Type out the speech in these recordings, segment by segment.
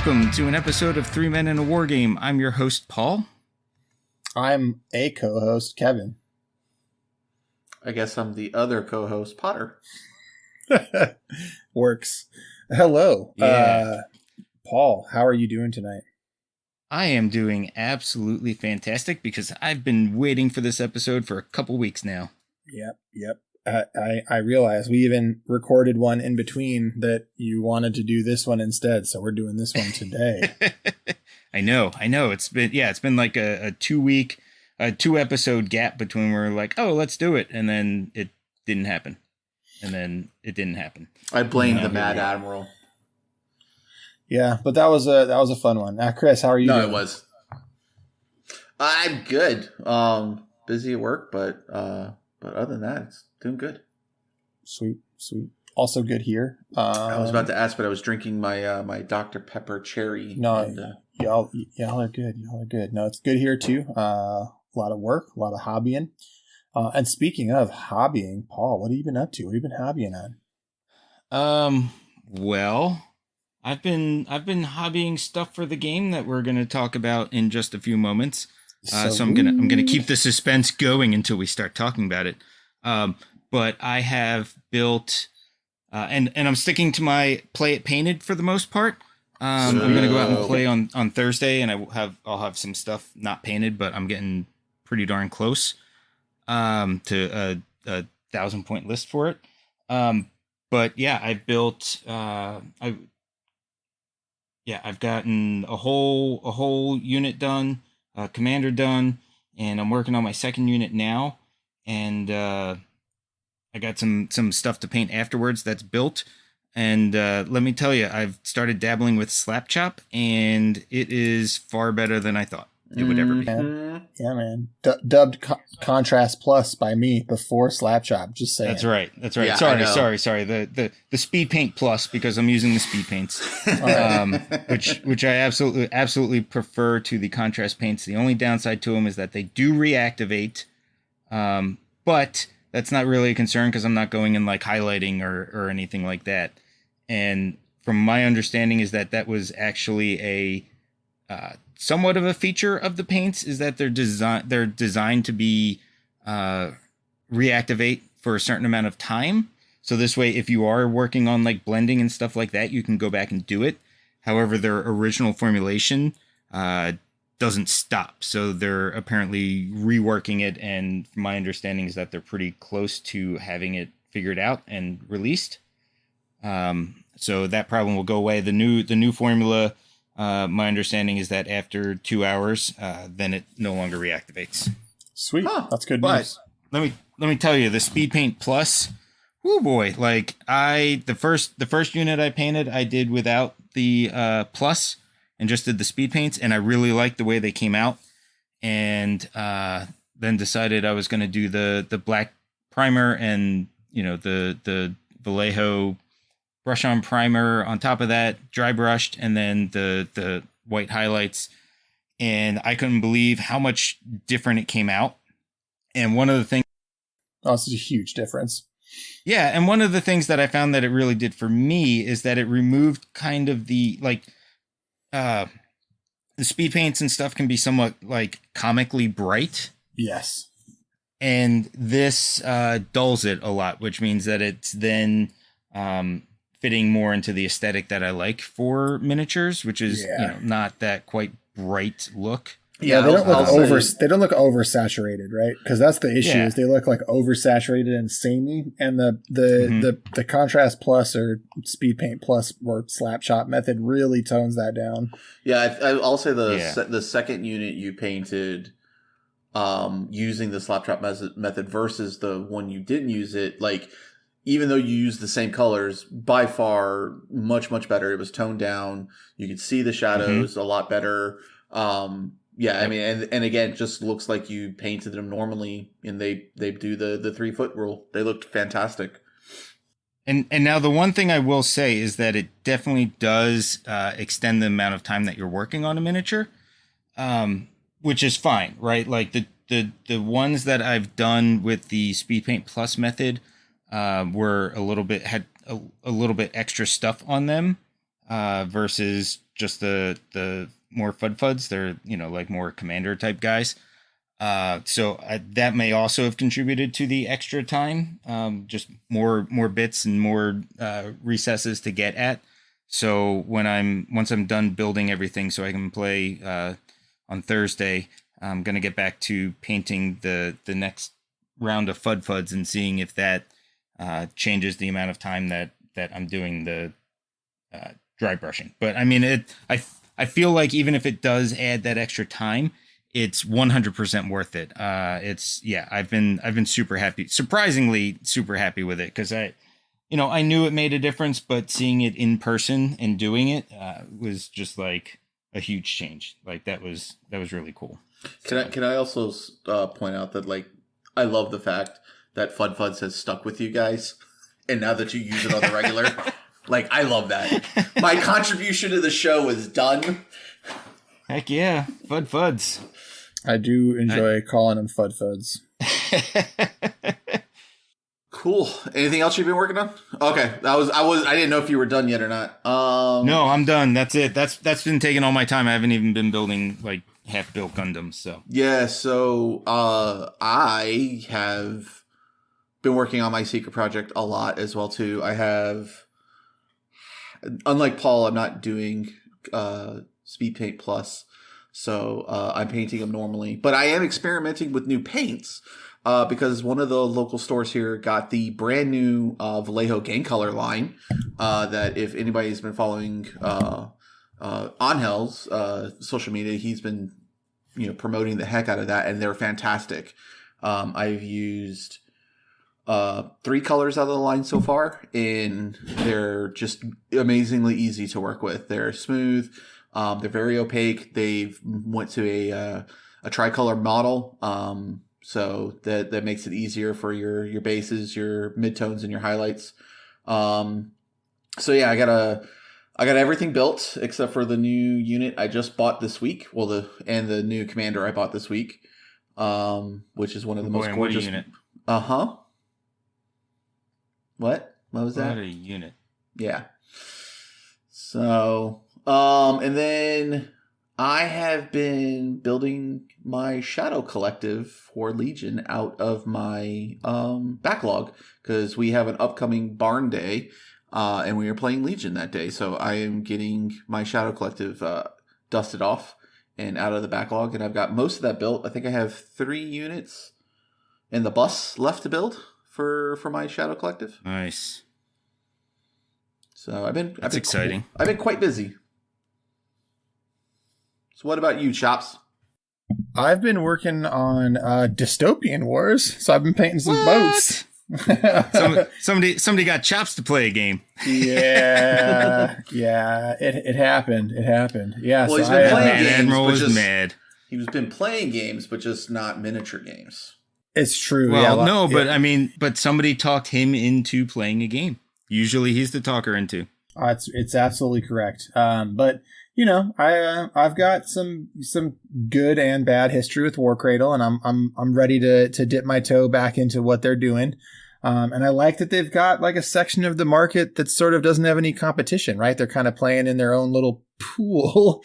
welcome to an episode of Three Men in a War Game. I'm your host, Paul. I'm a co-host, Kevin. I guess I'm the other co-host, Potter. Works. Hello. Yeah. Paul, how are you doing tonight? I am doing absolutely fantastic because I've been waiting for this episode for a couple weeks now. Yep. I realize we even recorded one in between that you wanted to do this one instead, so we're doing this one today. I know. It's been like a 2 episode gap between where we're like, oh, let's do it, and then it didn't happen. I blame the Mad Admiral. Yeah, but that was a fun one. Chris, how are you doing? It was. I'm good. Busy at work, but other than that, it's doing good. Sweet. Also good here. I was about to ask, but I was drinking my my Dr. Pepper cherry. No, y'all are good. No, it's good here too. A lot of work, a lot of hobbying. And speaking of hobbying, Paul, what have you been up to? What have you been hobbying on? Well, I've been hobbying stuff for the game that we're going to talk about in just a few moments. So I'm gonna keep the suspense going until we start talking about it. But I have built, and I'm sticking to my play it painted for the most part. I'm gonna go out and play on Thursday, and I'll have some stuff not painted, but I'm getting pretty darn close to a 1,000-point list for it. But yeah, I've built. I've gotten a whole unit done, commander done, and I'm working on my second unit now. And I got some stuff to paint afterwards that's built. And let me tell you, I've started dabbling with Slapchop, and it is far better than I thought it would ever be. Yeah, man. Dubbed Contrast Plus by me before Slapchop. Just saying. That's right. Yeah, Sorry. The Speed Paint Plus, because I'm using the Speed Paints, which I absolutely prefer to the Contrast Paints. The only downside to them is that they do reactivate, but that's not really a concern because I'm not going in like highlighting or anything like that. And from my understanding is that was actually a somewhat of a feature of the paints, is that they're designed to be reactivate for a certain amount of time. So this way, if you are working on like blending and stuff like that, you can go back and do it. However, their original formulation doesn't stop. So they're apparently reworking it. And my understanding is that they're pretty close to having it figured out and released. So that problem will go away. The new formula, my understanding is that after 2 hours, then it no longer reactivates. Sweet. That's good news. But let me tell you, the Speed Paint Plus, oh boy, like the first unit I painted, I did without the plus and just did the speed paints, and I really liked the way they came out. And then decided I was going to do the black primer and the Vallejo brush on primer on top of that, dry brushed, and then the white highlights. And I couldn't believe how much different it came out. And one of the things... Oh, it's a huge difference. Yeah, and one of the things that I found that it really did for me is that it removed kind of the, like... the speed paints and stuff can be somewhat, like, comically bright. Yes. And this dulls it a lot, which means that it's then... fitting more into the aesthetic that I like for miniatures, which is not that quite bright look. Yeah, they don't look oversaturated, right? Because that's the issue is they look like oversaturated and samey, and the Contrast Plus or Speed Paint Plus or Slapshot method really tones that down. Yeah, I'll say the second unit you painted using the Slapshot method versus the one you didn't use it, like, even though you use the same colors, by far much better. It was toned down. You could see the shadows a lot better. I mean, and again, it just looks like you painted them normally, and they do the 3-foot rule. They looked fantastic. And now the one thing I will say is that it definitely does extend the amount of time that you're working on a miniature, which is fine, right? Like the ones that I've done with the Speed Paint Plus method. Were a little bit extra stuff on them, versus just the more Fud-Fuds. They're, like more commander type guys. So that may also have contributed to the extra time. Just more bits and more recesses to get at. So once I'm done building everything, so I can play on Thursday, I'm gonna get back to painting the next round of Fud-Fuds and seeing if that changes the amount of time that I'm doing the dry brushing. But I mean, I feel like even if it does add that extra time, it's 100% worth it. I've been super happy, surprisingly super happy with it, because I knew it made a difference, but seeing it in person and doing it was just like a huge change. Like that was really cool. Can I also point out that, like, I love the fact that Fud-Fuds has stuck with you guys, and now that you use it on the regular, like, I love that. My contribution to the show is done. Heck yeah, Fud-Fuds. I do enjoy calling them Fud-Fuds. Cool. Anything else you've been working on? Okay, I didn't know if you were done yet or not. No, I'm done. That's it. That's been taking all my time. I haven't even been building like half-built Gundams. So yeah. So I have been working on my secret project a lot as well too. I have, unlike Paul, I'm not doing Speed Paint Plus. So I'm painting them normally, but I am experimenting with new paints because one of the local stores here got the brand new Vallejo Gang Color line that, if anybody's been following Angel's social media, he's been promoting the heck out of that, and they're fantastic. I've used 3 colors out of the line so far, and they're just amazingly easy to work with. They're smooth. They're very opaque. They've went to a tricolor model, so that makes it easier for your bases, your midtones, and your highlights. So yeah, I got everything built except for the new unit I just bought this week. Well, the new commander I bought this week, which is one of the most gorgeous. What unit? What was that? What a unit. Yeah. So. And then I have been building my Shadow Collective for Legion out of my backlog, because we have an upcoming barn day, and we are playing Legion that day. So I am getting my Shadow Collective dusted off and out of the backlog, and I've got most of that built. I think I have 3 units and the bus left to build for my Shadow Collective. Nice. So that's exciting. I've been quite busy. So what about you, Chops? I've been working on Dystopian Wars, so I've been painting some boats. somebody got Chops to play a game. Yeah, it happened. Yeah, well, he's been playing games. Admiral was mad. He's been playing games, but just not miniature games. It's true. Well, but somebody talked him into playing a game. Usually, he's the talker into. It's absolutely correct. But I've got some good and bad history with War Cradle, and I'm ready to dip my toe back into what they're doing. And I like that they've got like a section of the market that sort of doesn't have any competition, right? They're kind of playing in their own little pool,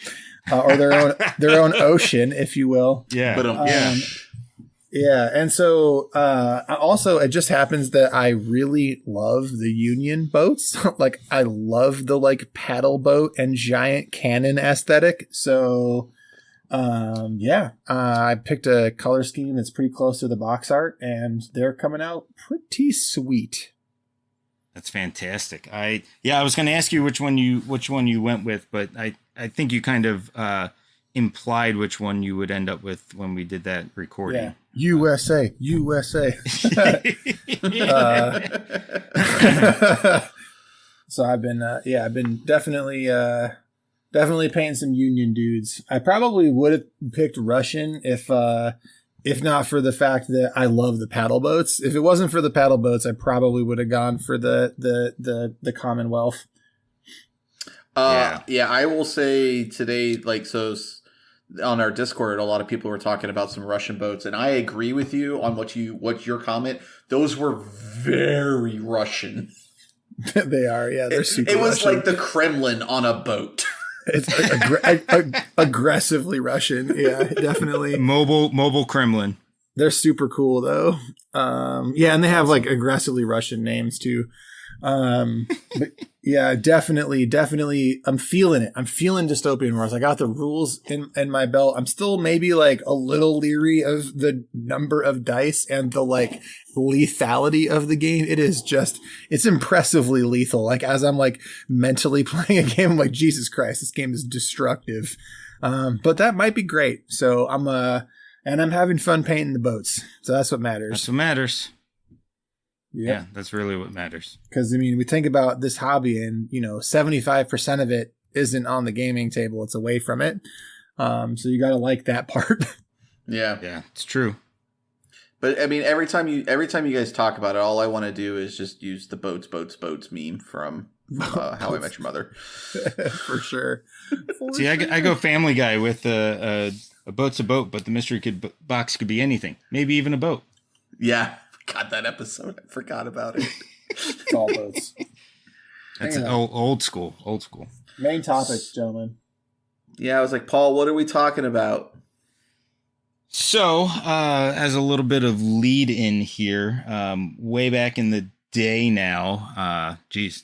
or their own ocean, if you will. Yeah. Yeah, and so also it just happens that I really love the Union boats. Like, I love the like paddle boat and giant cannon aesthetic. So I picked a color scheme that's pretty close to the box art, and they're coming out pretty sweet. That's fantastic. I was going to ask you which one you went with, but I think you kind of implied which one you would end up with when we did that recording. Yeah. USA. So I've been definitely painting some Union dudes. I probably would have picked Russian if not for the fact that I love the paddle boats. If it wasn't for the paddle boats, I probably would have gone for the Commonwealth. I will say today, on our Discord, a lot of people were talking about some Russian boats, and I agree with you on what your comment. Those were very Russian. They are, yeah. They're super. It was Russian. like the Kremlin on a boat. It's aggressively Russian. Yeah, definitely. Mobile Kremlin. They're super cool though. Yeah, and they have like aggressively Russian names too. But yeah, definitely. I'm feeling it. I'm feeling Dystopian Wars. I got the rules in my belt. I'm still maybe like a little leery of the number of dice and the like lethality of the game. It's impressively lethal. Like as I'm like mentally playing a game, I'm like, Jesus Christ, this game is destructive. But that might be great. So and I'm having fun painting the boats. So that's what matters. That's what matters. Yep. Yeah, that's really what matters. Because, I mean, we think about this hobby and, 75% of it isn't on the gaming table. It's away from it. So you got to like that part. Yeah. Yeah, it's true. But, I mean, every time you guys talk about it, all I want to do is just use the boats meme from How I Met Your Mother. For sure. See, I go Family Guy with a boat's a boat, but the mystery box could be anything. Maybe even a boat. Yeah. God, that episode. I forgot about it. It's all boats. That's old school. Main topics, gentlemen. Yeah, I was like, Paul, what are we talking about? So, as a little bit of lead in here, way back in the day now,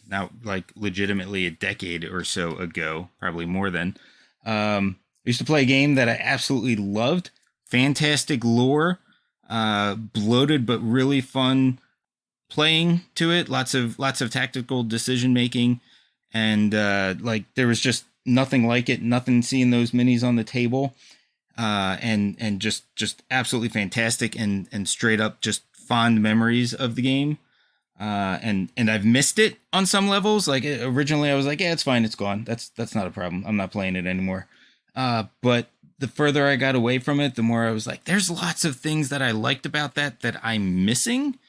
now like legitimately a decade or so ago, probably more than, I used to play a game that I absolutely loved. Fantastic lore. Bloated but really fun playing to it. Lots of tactical decision making, and like there was just nothing like it. Nothing seeing those minis on the table, and just absolutely fantastic and straight up just fond memories of the game. And I've missed it on some levels. Like originally, I was like, yeah, it's fine, it's gone. That's not a problem. I'm not playing it anymore. But the further I got away from it, the more I was like, there's lots of things that I liked about that I'm missing.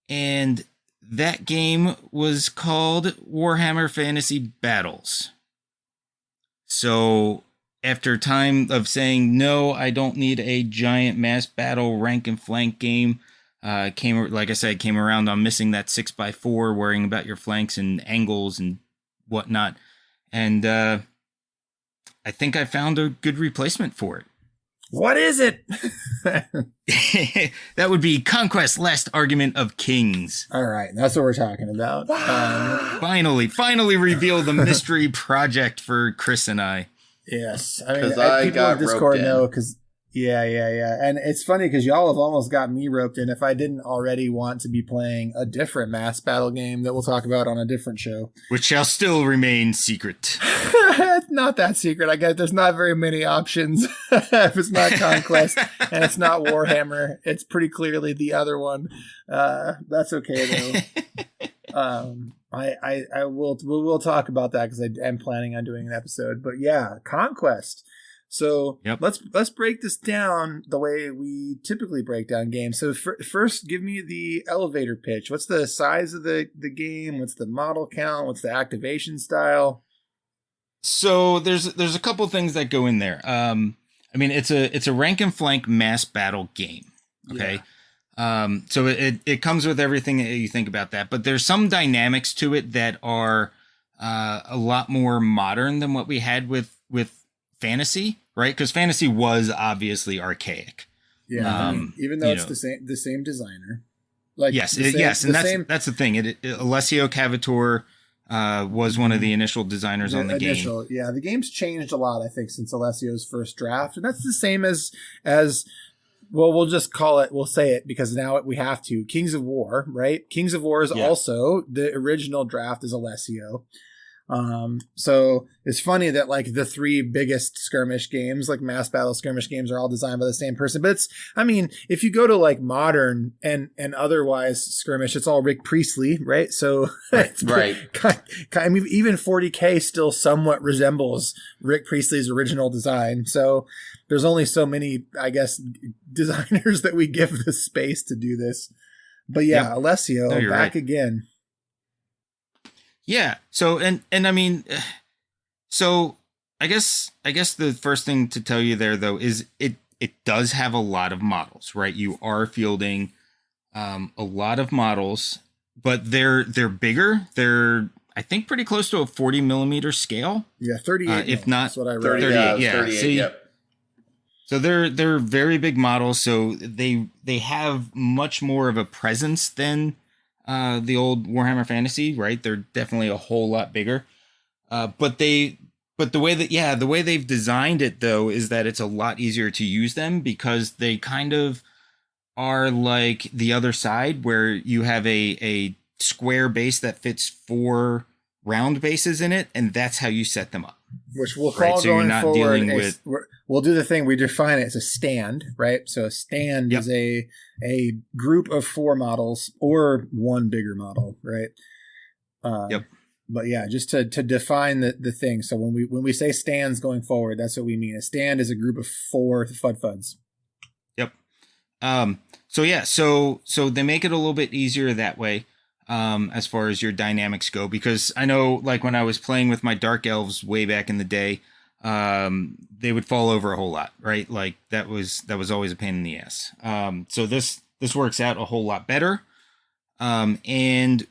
And that game was called Warhammer Fantasy Battles. So after time of saying, no, I don't need a giant mass battle rank and flank game, came around on missing that 6x4, worrying about your flanks and angles and whatnot. And, I think I found a good replacement for it. What is it? That would be Conquest: Last Argument of Kings. All right, that's what we're talking about. Finally reveal the mystery project for Chris and I. Yes, I mean, people on Discord know because yeah, and it's funny because y'all have almost got me roped in if I didn't already want to be playing a different mass battle game that we'll talk about on a different show, which shall still remain secret. It's not that secret. I guess there's not very many options. If it's not Conquest and it's not Warhammer, it's pretty clearly the other one. That's okay though. We'll talk about that because I am planning on doing an episode. But yeah, Conquest. So yep. Let's break this down the way we typically break down games. So first, give me the elevator pitch. What's the size of the game? What's the model count? What's the activation style? So there's a couple things that go in there. I mean, it's a rank and flank mass battle game. Okay. Yeah. So it comes with everything that you think about that, but there's some dynamics to it that are a lot more modern than what we had with fantasy, right? Because fantasy was obviously archaic. Yeah, even though it's the same designer. Like yes, and that's the thing. Alessio Cavatore was one of the initial designers on the game. Yeah, the game's changed a lot, I think, since Alessio's first draft, and that's the same as well. We'll say it because now we have to. Kings of War, right? Kings of War is also the original draft is Alessio. So it's funny that like the three biggest skirmish games, like mass battle skirmish games, are all designed by the same person. But if you go to like modern and otherwise skirmish, it's all Rick Priestley, right? So it's right. I mean, even 40K still somewhat resembles Rick Priestley's original design. So there's only so many, I guess, designers that we give the space to do this. But yeah, yep. Alessio back right. again. Yeah. So, and I mean, so I guess the first thing to tell you there though, is it does have a lot of models, right? You are fielding, a lot of models but they're bigger. They're, I think, pretty close to a 40 millimeter scale. Yeah, 38. If not, that's what I read. 38. Yeah, 38, see, yep. so they're very big models. So they have much more of a presence than the old Warhammer Fantasy, right? They're definitely a whole lot bigger. But the way they've designed it though is that it's a lot easier to use them because they kind of are like the other side where you have a square base that fits 4 round bases in it, and that's how you set them up. Which we'll call so going forward. We'll do the thing we define it as a stand, right? So a stand is a group of 4 models or one bigger model, right? But yeah, just to define the thing. So when we say stands going forward, that's what we mean. A stand is a group of 4 FUDs. Yep. So they make it a little bit easier that way, as far as your dynamics go, because I know, like, when I was playing with my dark elves way back in the day, they would fall over a whole lot, right? Like that was always a pain in the ass. So this works out a whole lot better. And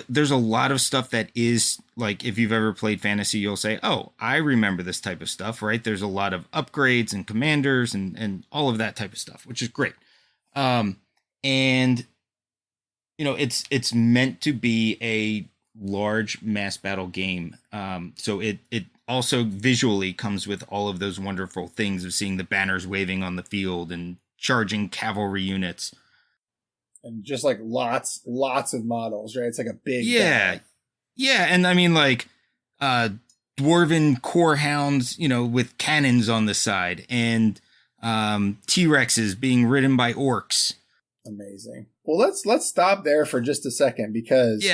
there's a lot of stuff that is, like, if you've ever played fantasy, you'll say, oh, I remember this type of stuff, right? There's a lot of upgrades and commanders and all of that type of stuff, which is great. And it's meant to be a large mass battle game. So it also visually comes with all of those wonderful things of seeing the banners waving on the field and charging cavalry units. And just like lots of models, right? It's like a big battle. Yeah, and I mean, like, dwarven core hounds, with cannons on the side, and T-Rexes being ridden by orcs. Amazing. Well, let's stop there for just a second because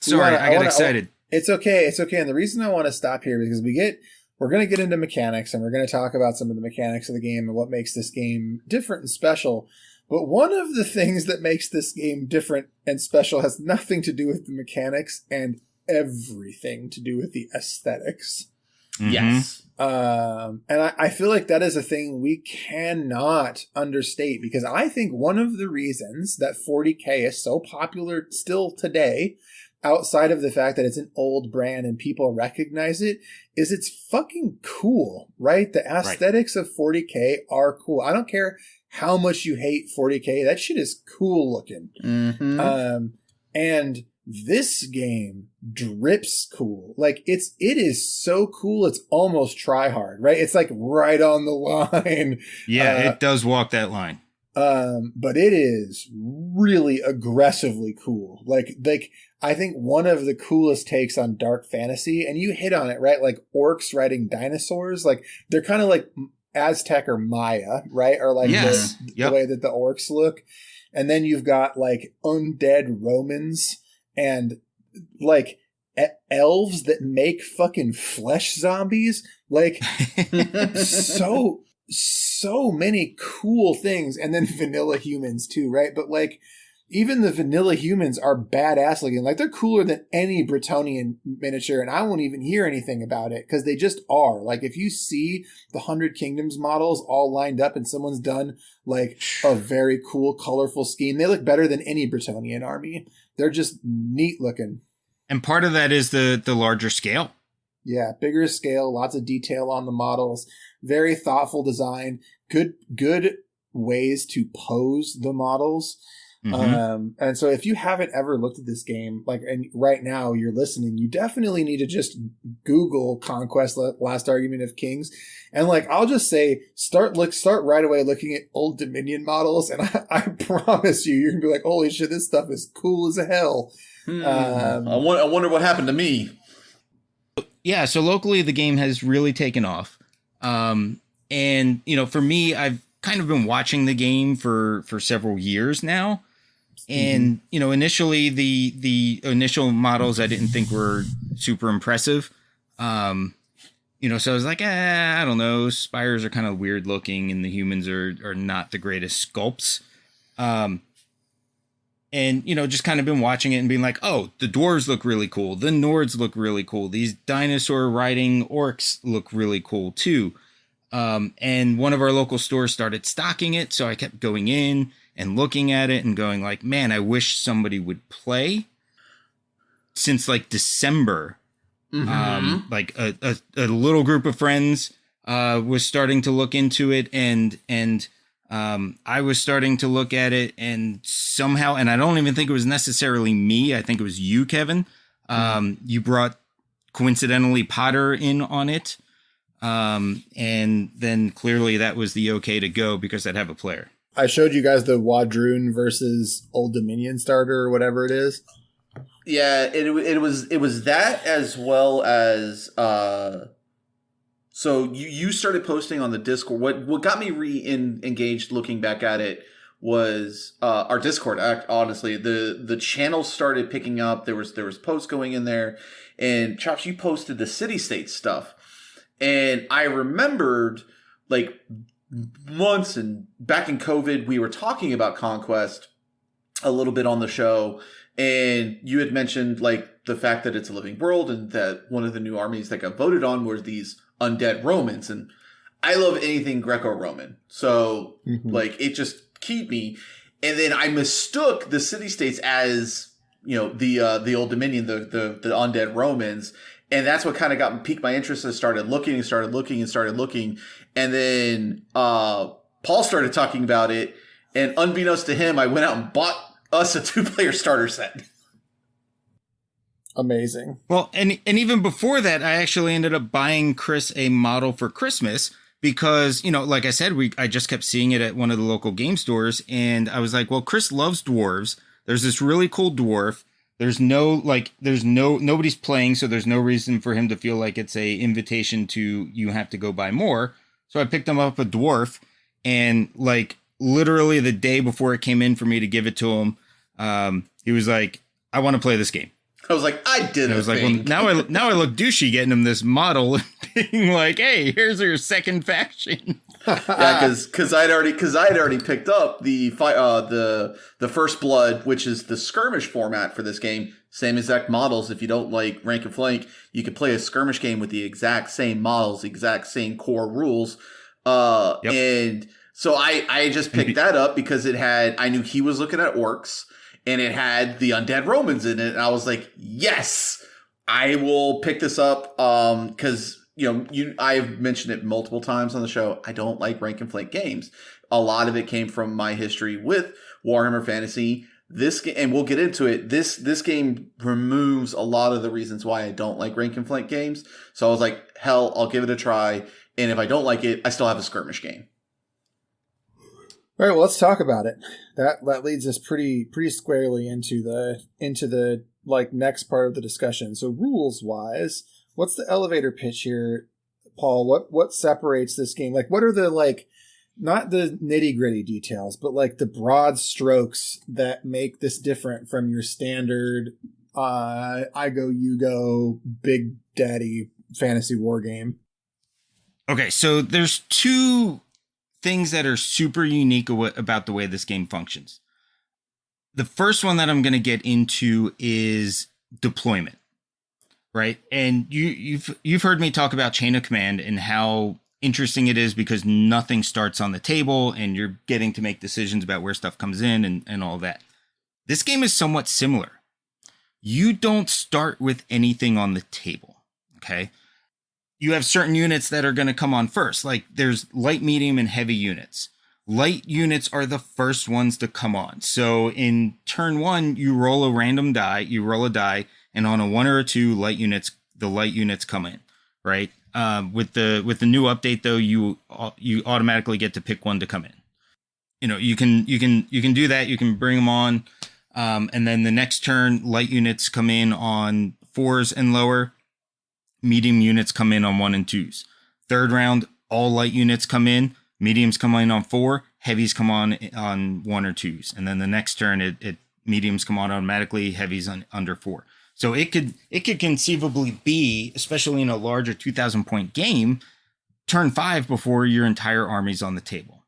sorry, I got excited. It's okay. And the reason I want to stop here is because we're going to get into mechanics, and we're going to talk about some of the mechanics of the game and what makes this game different and special. But one of the things that makes this game different and special has nothing to do with the mechanics and everything to do with the aesthetics. Mm-hmm. Yes. And I feel like that is a thing we cannot understate, because I think one of the reasons that 40K is so popular still today, outside of the fact that it's an old brand and people recognize it, is it's fucking cool, right? The aesthetics of 40K are cool. I don't care how much you hate 40K. That shit is cool looking. Mm-hmm. And this game drips cool. Like it is so cool. It's almost try hard, right? It's like right on the line. Yeah, it does walk that line. But it is really aggressively cool. Like I think one of the coolest takes on dark fantasy, and you hit on it, right? Like orcs riding dinosaurs. Like they're kind of like Aztec or Maya, right? Or like the way that the orcs look. And then you've got like undead Romans and like elves that make fucking flesh zombies. Like so many cool things. And then vanilla humans too, right? But like even the vanilla humans are badass looking. Like they're cooler than any Bretonnian miniature, and I won't even hear anything about it because they just are. Like if you see the 100 Kingdoms models all lined up and someone's done like a very cool, colorful scheme, they look better than any Bretonnian army. They're just neat looking. And part of that is the larger scale. Yeah, bigger scale, lots of detail on the models, very thoughtful design, good ways to pose the models. Mm-hmm. And so if you haven't ever looked at this game, like, and right now you're listening, you definitely need to just Google Conquest Last Argument of Kings. And like, I'll just say, start right away looking at old Dominion models. And I promise you're going to be like, holy shit, this stuff is cool as hell. I wonder what happened to me. Yeah. So locally the game has really taken off. And for me, I've kind of been watching the game for several years now. And, initially the initial models I didn't think were super impressive. So I was like, I don't know. Spires are kind of weird looking and the humans are not the greatest sculpts. And, just kind of been watching it and being like, oh, the dwarves look really cool. The Nords look really cool. These dinosaur riding orcs look really cool too. And one of our local stores started stocking it. So I kept going in and looking at it and going like, man, I wish somebody would play. Since like December, like a little group of friends was starting to look into it, and I was starting to look at it, and somehow, and I don't even think it was necessarily me. I think it was you, Kevin. You brought coincidentally Potter in on it, and then clearly that was the okay to go because I'd have a player. I showed you guys the Wadroon versus Old Dominion starter or whatever it is. Yeah, it was that, as well as so you started posting on the Discord. What got me engaged looking back at it was our Discord. Honestly, the channel started picking up. There was posts going in there, and Chops, you posted the city state stuff, and I remembered like months and back in COVID, we were talking about Conquest a little bit on the show. And you had mentioned like the fact that it's a living world and that one of the new armies that got voted on were these undead Romans. And I love anything Greco-Roman. So like it just keyed me. And then I mistook the city-states as, you know, the Old Dominion, the undead Romans. And that's what kind of piqued my interest. I started looking. And then Paul started talking about it. And unbeknownst to him, I went out and bought us a 2-player starter set. Amazing. Well, and even before that, I actually ended up buying Chris a model for Christmas because, you know, like I said, I just kept seeing it at one of the local game stores, and I was like, well, Chris loves dwarves. There's this really cool dwarf. Nobody's playing, so there's no reason for him to feel like it's a invitation to you have to go buy more. So I picked him up a dwarf, and like literally the day before it came in for me to give it to him, he was like, I want to play this game. I was like, I did. I was like, well, now I look douchey getting him this model and being like, hey, here's your second faction. Yeah, because I'd already picked up the First Blood, which is the skirmish format for this game. Same exact models. If you don't like rank and flank, you could play a skirmish game with the exact same models, exact same core rules. And so I just picked that up because I knew he was looking at orcs. And it had the undead Romans in it. And I was like, yes, I will pick this up. Because, I've mentioned it multiple times on the show. I don't like rank and flank games. A lot of it came from my history with Warhammer Fantasy. This game, and we'll get into it. This game removes a lot of the reasons why I don't like rank and flank games. So I was like, hell, I'll give it a try. And if I don't like it, I still have a skirmish game. All right, well, let's talk about it. That leads us pretty squarely into the like next part of the discussion. So rules wise, what's the elevator pitch here, Paul? What separates this game? Like, what are the like not the nitty gritty details, but like the broad strokes that make this different from your standard I go you go Big Daddy fantasy war game? Okay, so there's two things that are super unique about the way this game functions. The first one that I'm going to get into is deployment, right? And you've heard me talk about chain of command and how interesting it is because nothing starts on the table and you're getting to make decisions about where stuff comes in and all that. This game is somewhat similar. You don't start with anything on the table, okay? You have certain units that are going to come on first. Like there's light, medium, and heavy units. Light units are the first ones to come on. So in turn one, you roll a random die, you roll a die, and on a 1 or a 2, the light units come in, right? With the new update though, you automatically get to pick one to come in. You can do that. You can bring them on, and then the next turn, light units come in on 4s and lower. Medium units come in on 1 and 2s. Third round, all light units come in. Mediums come in on 4. Heavies come on 1 or 2s. And then the next turn, mediums come on automatically. Heavies under 4. So it could conceivably be, especially in a larger 2,000 point game, turn 5 before your entire army's on the table.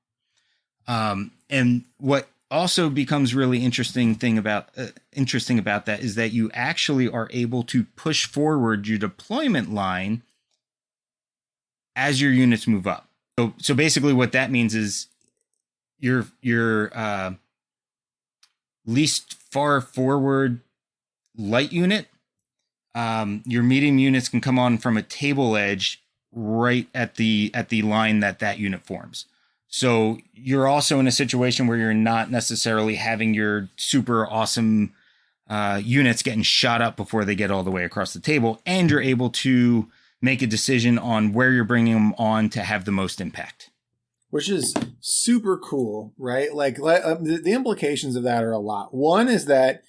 And what also becomes really interesting about that is that you actually are able to push forward your deployment line as your units move up. So basically what that means is your least far forward light unit. Your medium units can come on from a table edge right at the line that unit forms. So you're also in a situation where you're not necessarily having your super awesome units getting shot up before they get all the way across the table, and you're able to make a decision on where you're bringing them on to have the most impact. Which is super cool, right? Like the implications of that are a lot. One is that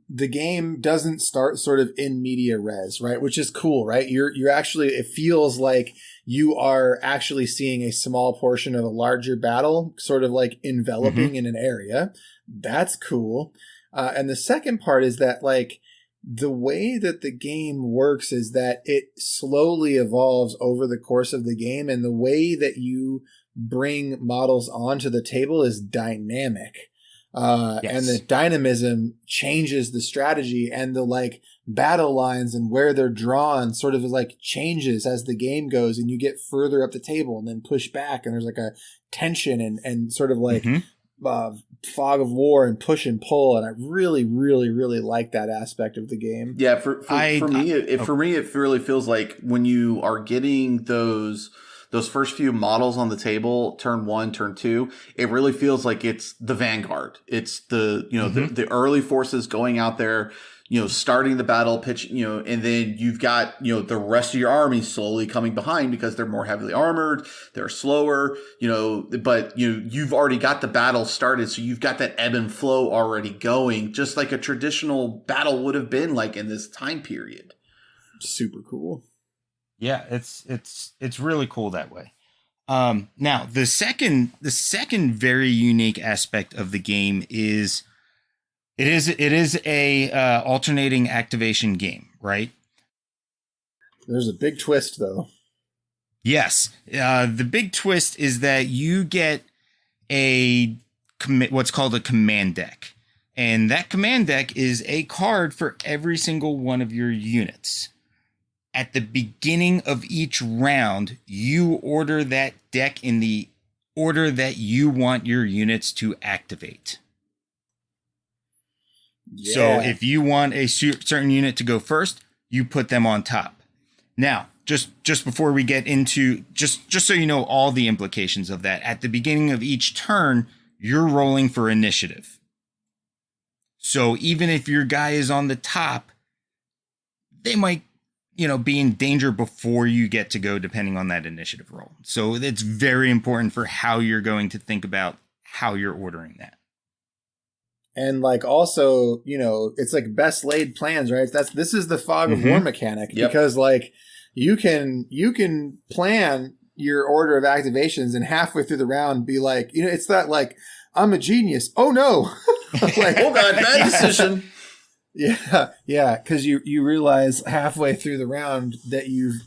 the game doesn't start sort of in media res, right? Which is cool, right? You're actually, it feels like you are actually seeing a small portion of a larger battle sort of like enveloping in an area. That's cool. And the second part is that like the way that the game works is that it slowly evolves over the course of the game, and the way that you bring models onto the table is dynamic. And the dynamism changes the strategy, and the like battle lines and where they're drawn sort of like changes as the game goes, and you get further up the table and then push back, and there's like a tension and sort of like fog of war and push and pull. And I really, really, really like that aspect of the game. Yeah. For me, it really feels like when you are getting those first few models on the table, turn 1, turn 2, it really feels like it's the vanguard. It's the, the early forces going out there, starting the battle pitch, and then you've got, the rest of your army slowly coming behind because they're more heavily armored, they're slower, but you've already got the battle started. So you've got that ebb and flow already going, just like a traditional battle would have been like in this time period. Super cool. Yeah, it's really cool that way. Now the second very unique aspect of the game is it is a alternating activation game, right? There's a big twist though. Yes, the big twist is that you get what's called a command deck, and that command deck is a card for every single one of your units. At the beginning of each round, you order that deck in the order that you want your units to activate. Yeah. So if you want a certain unit to go first, you put them on top. Now, just before we get into, just so you know all the implications of that, at the beginning of each turn, you're rolling for initiative. So even if your guy is on the top, they might be in danger before you get to go, depending on that initiative roll. So it's very important for how you're going to think about how you're ordering that. And like also, it's like best laid plans, right? This is the fog of war mechanic, because like you can plan your order of activations and halfway through the round be like, it's that like, I'm a genius. Oh no. Like, oh God, bad decision. Yeah, because you realize halfway through the round that you've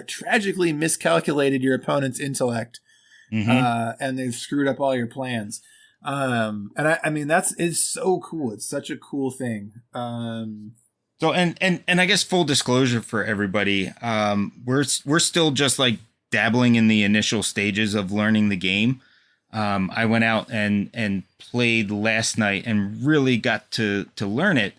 tragically miscalculated your opponent's intellect, and they've screwed up all your plans. And I mean it's so cool. It's such a cool thing. So and I guess full disclosure for everybody, we're still just like dabbling in the initial stages of learning the game. I went out and played last night and really got to learn it.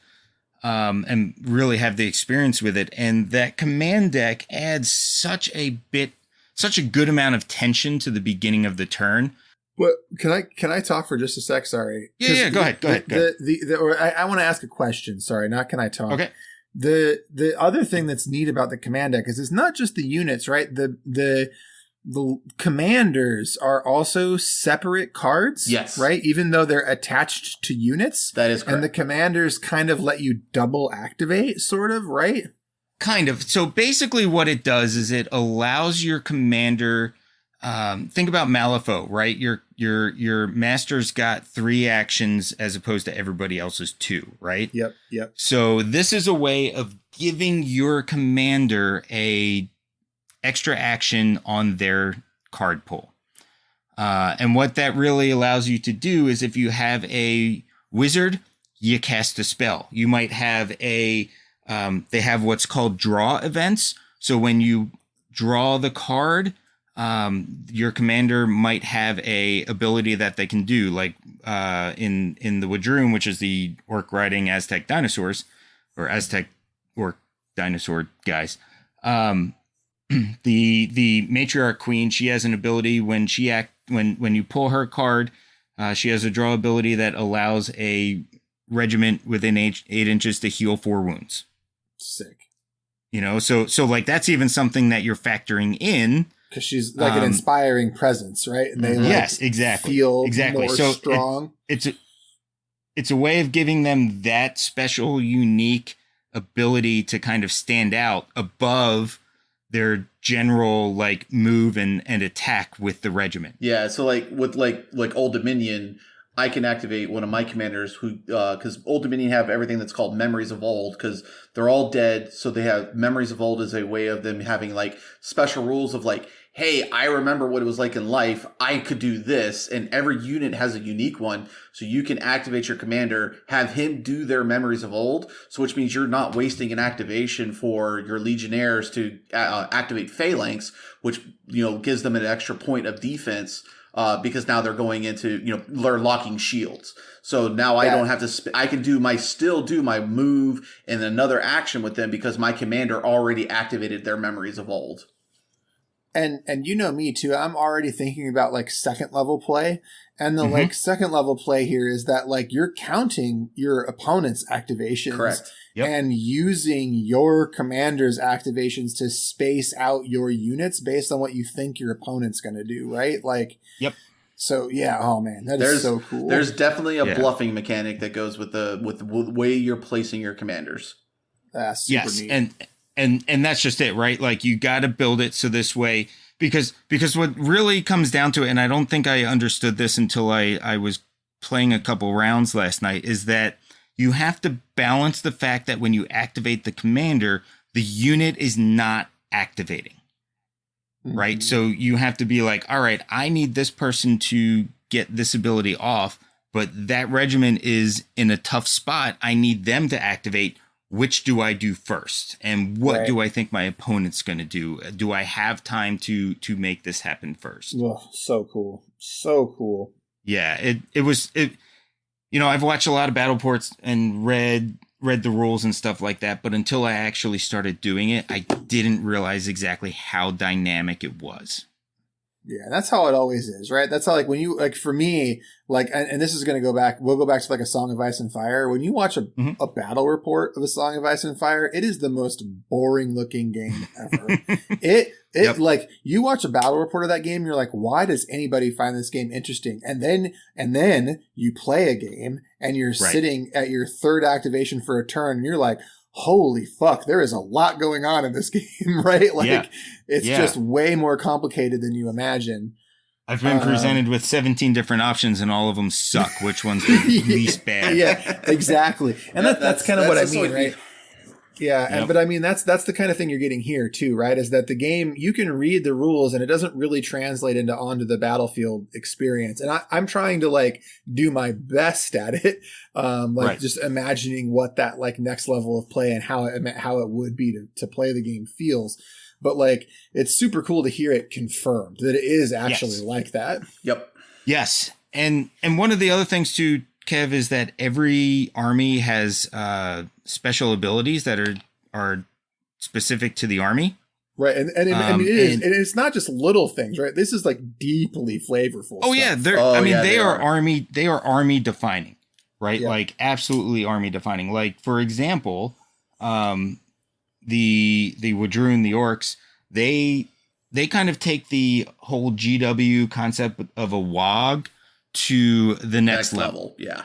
And really have the experience with it. And that command deck adds such a good amount of tension to the beginning of the turn. But can I talk for just a sec? Sorry. Yeah. Go ahead. I want to ask a question. Sorry, not can I talk? Okay. The other thing that's neat about the command deck is it's not just the units, right? The commanders are also separate cards, yes, right? Even though they're attached to units. That is correct. And the commanders kind of let you double activate, sort of, right? Kind of. So basically what it does is it allows your commander, think about Malifaux, right? Your master's got 3 actions as opposed to everybody else's 2, right? Yep. So this is a way of giving your commander a extra action on their card pool. And what that really allows you to do is if you have a wizard, you cast a spell. You might have they have what's called draw events. So when you draw the card, your commander might have a ability that they can do, like in the Wadroon, which is the orc riding Aztec dinosaurs, or Aztec orc dinosaur guys. The matriarch queen, she has an ability when when you pull her card, she has a draw ability that allows a regiment within 8 inches to heal 4 wounds. Sick. So like that's even something that you're factoring in. Because she's like an inspiring presence, right? And they yes, exactly, feel exactly. more so strong. It's a way of giving them that special, unique ability to kind of stand out above their general like move and attack with the regiment. Yeah, so like with like Old Dominion, I can activate one of my commanders who, because Old Dominion have everything that's called Memories of Old, because they're all dead. So they have Memories of Old as a way of them having like special rules of like, hey, I remember what it was like in life. I could do this. And every unit has a unique one. So you can activate your commander, have him do their Memories of Old. So which means you're not wasting an activation for your Legionnaires to activate Phalanx, which, gives them an extra point of defense. Because now they're going into, they're locking shields. So now I don't have to, I can still do my move and another action with them because my commander already activated their Memories of Old. And me too, I'm already thinking about like second level play. And the like second level play here is that like you're counting your opponent's activations. Correct. Yep. And using your commander's activations to space out your units based on what you think your opponent's going to do, right? Like, yep. So yeah, oh man, is so cool. There's definitely a bluffing mechanic that goes with the way you're placing your commanders. That's super neat. And that's just it, right? Like you got to build it so this way, because what really comes down to it, and I don't think I understood this until I was playing a couple rounds last night, is that you have to balance the fact that when you activate the commander, the unit is not activating, right? So you have to be like, all right, I need this person to get this ability off, but that regiment is in a tough spot. I need them to activate. Which do I do first? And what do I think my opponent's going to do? Do I have time to make this happen first? Oh, so cool. So cool. Yeah, it was. I've watched a lot of battle ports and read the rules and stuff like that, but until I actually started doing it, I didn't realize exactly how dynamic it was. Yeah, that's how it always is, right? That's how, like, when you, like, for me, like, and this is going to go back, we'll go back to, like, A Song of Ice and Fire. When you watch a battle report of A Song of Ice and Fire, it is the most boring looking game ever. Like, you watch a battle report of that game, you're like, why does anybody find this game interesting? And then you play a game, and you're sitting at your third activation for a turn, and you're like, holy fuck, there is a lot going on in this game, right? Like, it's just way more complicated than you imagine. I've been presented with 17 different options, and all of them suck. Which one's the least bad? Yeah, exactly. And that's kind of what I mean, right? Yeah, but I mean, that's the kind of thing you're getting here too, right? Is that the game, you can read the rules and it doesn't really translate onto the battlefield experience. And I'm trying to like do my best at it, just imagining what that like next level of play and how it would be to play the game feels. But like, it's super cool to hear it confirmed that it is actually like that. Yep. Yes, and one of the other things too, Kev, is that every army has special abilities that are specific to the army. Right. And I mean, it's not just little things, right? This is like deeply flavorful. Oh, stuff. Yeah. They are army defining, right? Yeah. Like absolutely army defining. Like, for example, the Wadroon, the orcs, they kind of take the whole GW concept of a WOG to the next level. Yeah.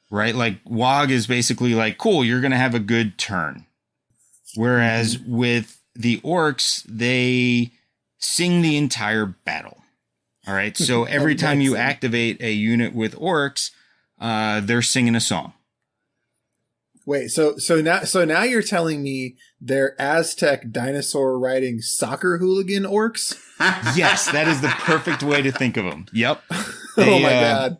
Right? Like WOG is basically like, cool, you're going to have a good turn. Whereas with the orcs, they sing the entire battle. All right. So every time you activate a unit with orcs, they're singing a song. Wait, so now you're telling me they're Aztec dinosaur riding soccer hooligan orcs? Yes, that is the perfect way to think of them. Yep. Oh my god.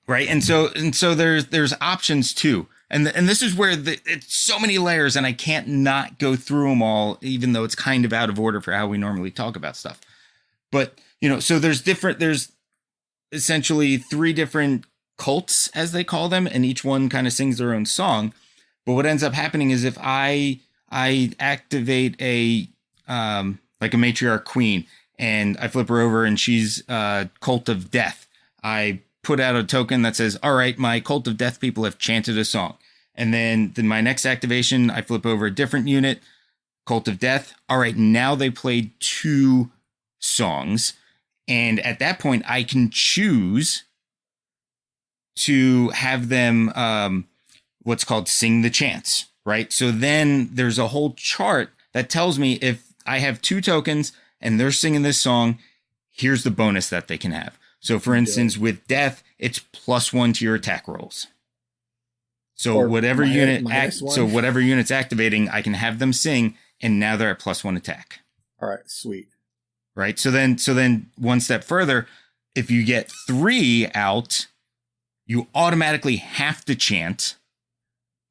Right. And so there's options too. And this is where it's so many layers, and I can't not go through them all, even though it's kind of out of order for how we normally talk about stuff. But, so there's essentially 3 different cults, as they call them, and each one kind of sings their own song. But what ends up happening is if I activate a like a matriarch queen, and I flip her over and she's cult of death, I put out a token that says, all right, my cult of death people have chanted a song. And then my next activation, I flip over a different unit, cult of death. All right, now they played 2 songs. And at that point, I can choose to have them what's called sing the chants, right? So then there's a whole chart that tells me if I have 2 tokens and they're singing this song, here's the bonus that they can have. So for instance, with death, it's +1 to your attack rolls. So whatever unit's activating, I can have them sing, and now they're at +1 attack. All right, sweet. Right. So then one step further, if you get 3 out, you automatically have to chant,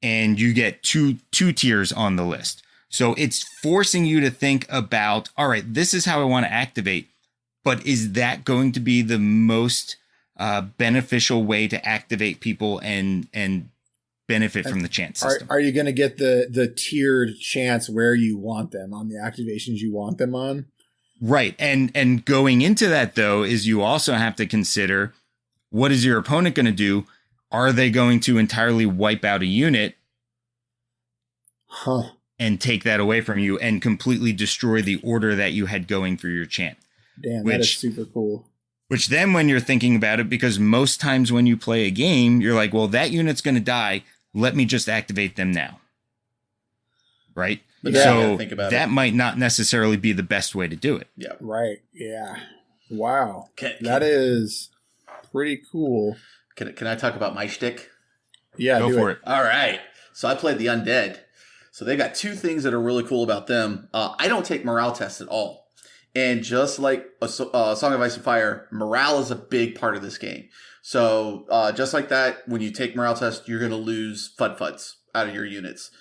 and you get two tiers on the list. So it's forcing you to think about, all right, this is how I want to activate, but is that going to be the most beneficial way to activate people and benefit from the chant system? Are you going to get the tiered chants where you want them on the activations you want them on? Right. And going into that, though, is you also have to consider, what is your opponent going to do? Are they going to entirely wipe out a unit and take that away from you and completely destroy the order that you had going for your chant? Damn, that is super cool. Which then when you're thinking about it, because most times when you play a game, you're like, well, that unit's going to die. Let me just activate them now. Right? Yeah, so think about that might not necessarily be the best way to do it. Yeah. Right. Yeah. Wow. That is pretty cool. Can I talk about my shtick? Yeah, go for it. All right. So I played the undead. So they got 2 things that are really cool about them. I don't take morale tests at all. And just like a Song of Ice and Fire, morale is a big part of this game. So just like that, when you take morale tests, you're going to lose FUDs out of your units.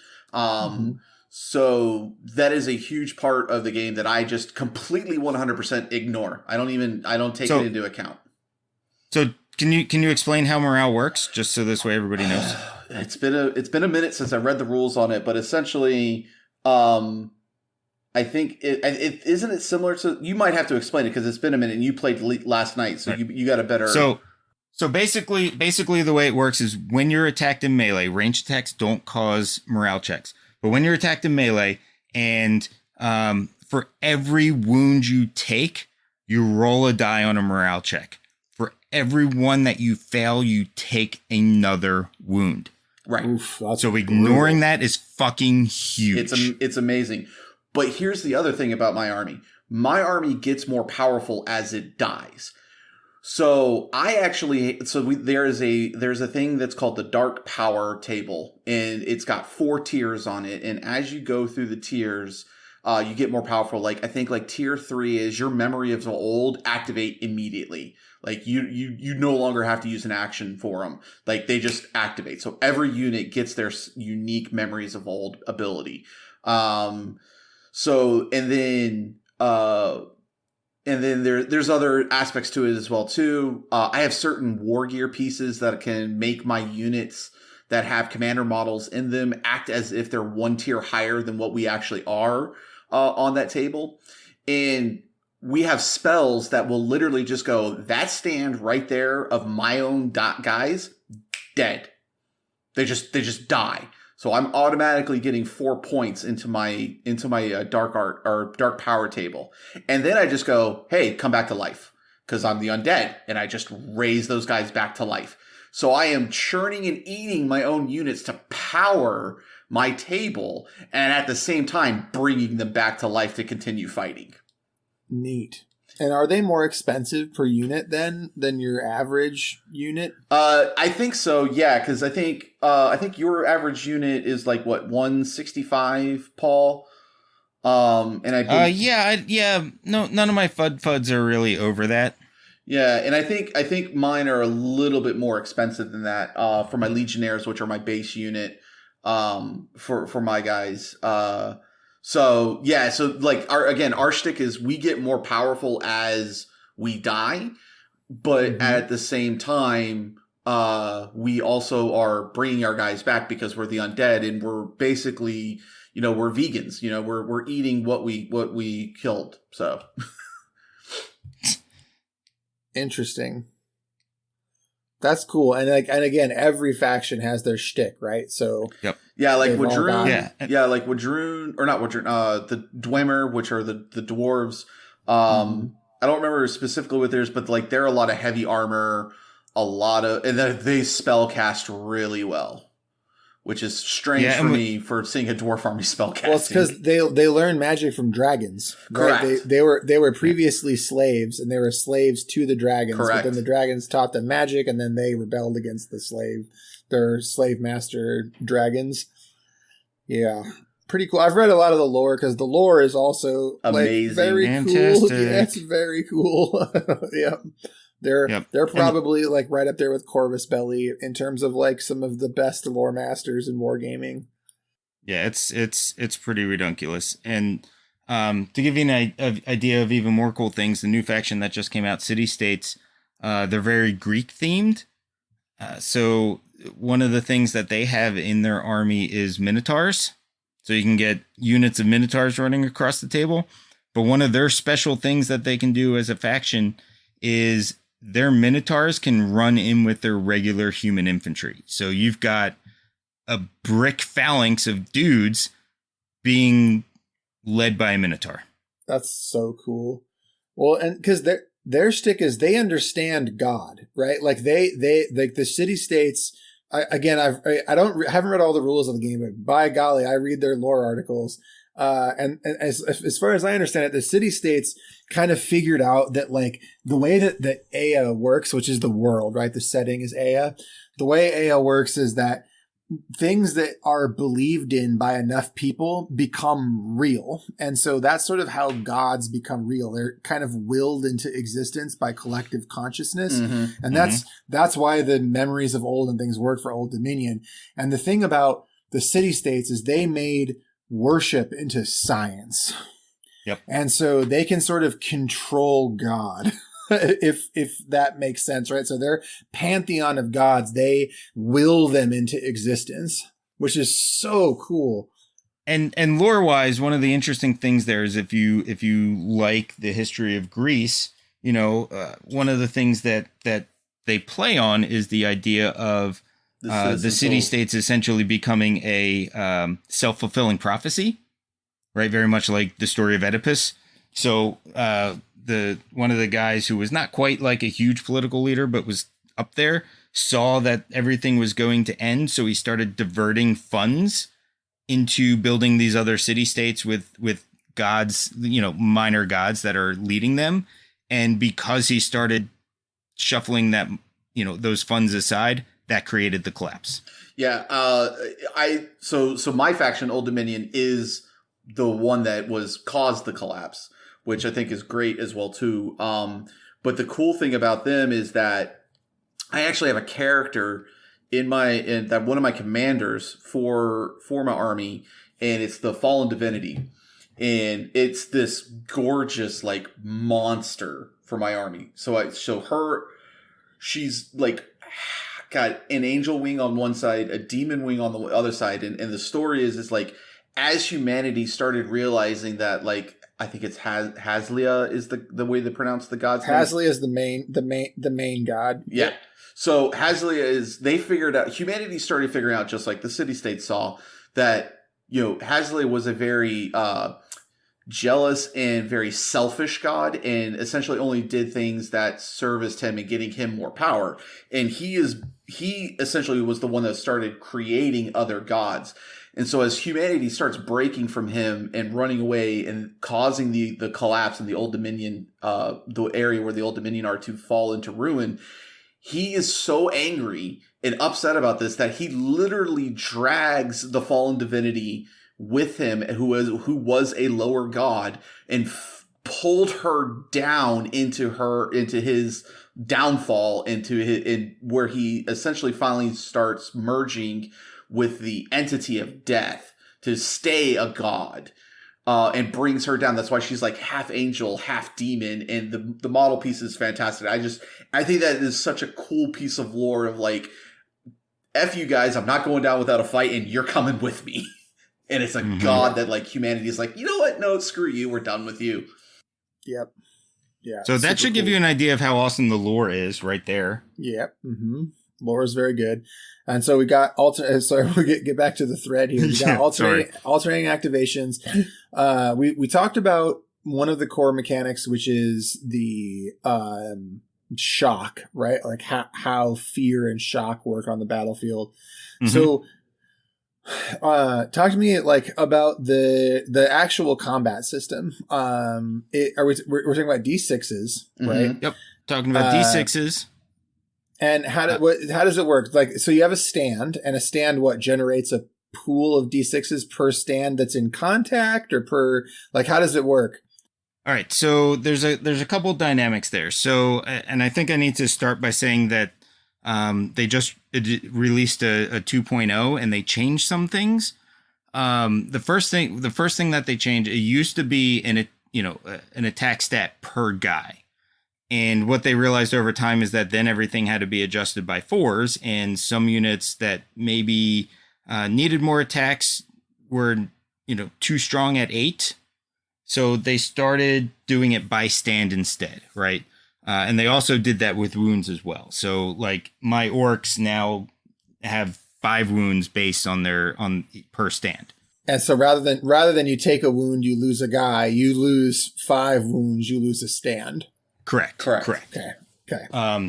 So that is a huge part of the game that I just completely 100% ignore. I don't take it into account. So can you explain how morale works, just so this way everybody knows? It's been a minute since I read the rules on it, but essentially, I think it isn't it similar to, you might have to explain it because it's been a minute and you played last night, so right. you got a better. So basically the way it works is when you're attacked in melee, ranged attacks don't cause morale checks. But when you're attacked in melee, and for every wound you take, you roll a die on a morale check. For every one that you fail, you take another wound. Right. Oof, so ignoring that is fucking huge. It's amazing. But here's the other thing about my army. My army gets more powerful as it dies. So there's a thing that's called the dark power table, and it's got 4 tiers on it. And as you go through the tiers, you get more powerful. Like I think like tier 3 is your memory of the old activate immediately. Like you no longer have to use an action for them. Like they just activate. So every unit gets their unique memories of old ability. And then there's other aspects to it as well too. I have certain war gear pieces that can make my units that have commander models in them act as if they're 1 tier higher than what we actually are on that table. And we have spells that will literally just go, that stand right there of my own guys, dead. They just die. So I'm automatically getting 4 points into my dark art or dark power table. And then I just go, hey, come back to life. Because I'm the undead. And I just raise those guys back to life. So I am churning and eating my own units to power my table. And at the same time, bringing them back to life to continue fighting. Neat. And are they more expensive per unit than your average unit? I think so. Yeah, because I think your average unit is like what, 165, Paul. And no, none of my FUDs are really over that. Yeah, and I think mine are a little bit more expensive than that. For my Legionnaires, which are my base unit, for my guys. So yeah, so like our shtick is we get more powerful as we die, but at the same time, we also are bringing our guys back because we're the undead, and we're basically, we're vegans. We're eating what we killed. So interesting. That's cool. And again, every faction has their shtick, right? So yep. Yeah, like Wadroon, like Wadroon, or not Wadroon, the Dwemer, which are the dwarves. I don't remember specifically what theirs, but like they're a lot of heavy armor, and they spell cast really well, which is strange for me for seeing a dwarf army spell casting. Well, it's because they learn magic from dragons. Right? Correct. They were previously slaves, and they were slaves to the dragons. Correct. But then the dragons taught them magic, and then they rebelled against their slave master dragons. Yeah. Pretty cool. I've read a lot of the lore because the lore is also amazing, very fantastic. Cool. Yeah, it's very cool. Yeah, they're probably like right up there with Corvus Belli in terms of like some of the best lore masters in wargaming. Yeah, it's pretty ridiculous. And to give you an idea of even more cool things, the new faction that just came out, City States, they're very Greek themed. So one of the things that they have in their army is Minotaurs. So you can get units of Minotaurs running across the table. But one of their special things that they can do as a faction is their Minotaurs can run in with their regular human infantry. So you've got a brick phalanx of dudes being led by a Minotaur. That's so cool. Well, and because their shtick is they understand God, right? Like they like the city states. I haven't read all the rules of the game, but by golly, I read their lore articles. And as far as I understand it, the city states kind of figured out that like the way that Ea works, which is the world, right? The setting is Ea. The way Ea works is that things that are believed in by enough people become real. And so that's sort of how gods become real. They're kind of willed into existence by collective consciousness. And that's why the memories of old and things work for Old Dominion. And the thing about the city states is they made worship into science. Yep. And so they can sort of control God. if that makes sense, right? So their pantheon of gods, they will them into existence, which is so cool. And lore wise, one of the interesting things there is if you like the history of Greece, one of the things that they play on is the idea of the city states essentially becoming a self-fulfilling prophecy, right? Very much like the story of Oedipus. So one of the guys who was not quite like a huge political leader, but was up there, saw that everything was going to end. So he started diverting funds into building these other city states with gods, minor gods that are leading them. And because he started shuffling that, those funds aside, that created the collapse. Yeah. So my faction, Old Dominion, is the one that caused the collapse, which I think is great as well too. But the cool thing about them is that I actually have a character in that one of my commanders for my army, and it's the Fallen Divinity, and it's this gorgeous like monster for my army. She's like got an angel wing on one side, a demon wing on the other side, and the story is like as humanity started realizing that like. I think it's Haslia is the way they pronounce the god's name. Haslia is the main god. Yeah. So Haslia humanity started figuring out, just like the city states saw, that, Haslia was a very jealous and very selfish god, and essentially only did things that serviced him and getting him more power. And he essentially was the one that started creating other gods. And so as humanity starts breaking from him and running away and causing the collapse in the Old Dominion, the area where the Old Dominion are, to fall into ruin, he is so angry and upset about this that he literally drags the fallen divinity with him, who was a lower god, and pulled her down into his downfall, where he essentially finally starts merging with the entity of death to stay a god. and brings her down. That's why she's like half angel, half demon, and the model piece is fantastic. I think that is such a cool piece of lore of like, F you guys, I'm not going down without a fight, and you're coming with me. And it's a god that like humanity is like, you know what? No, screw you. We're done with you. Yep. Yeah. So that should give you an idea of how awesome the lore is right there. Yep. Mm-hmm. Lore is very good. And so we got sorry, we get back to the thread here. We got alternating activations. We talked about one of the core mechanics, which is the shock, right? Like how fear and shock work on the battlefield. Mm-hmm. So talk to me like about the actual combat system. We're talking about D6s, right? Yep. Talking about D6s. And how does it work? Like, so you have a stand, and a stand generates a pool of D6s per stand that's in contact, or per, like, how does it work? All right. So there's a couple dynamics there. So, and I think I need to start by saying that they just released a 2.0 and they changed some things. The first thing that they changed, it used to be an attack stat per guy. And what they realized over time is that then everything had to be adjusted by 4s, and some units that maybe needed more attacks were, too strong at 8. So they started doing it by stand instead, right? And they also did that with wounds as well. So like my orcs now have 5 wounds based on per stand. And so rather than you take a wound, you lose a guy, you lose 5 wounds, you lose a stand. Correct. Okay.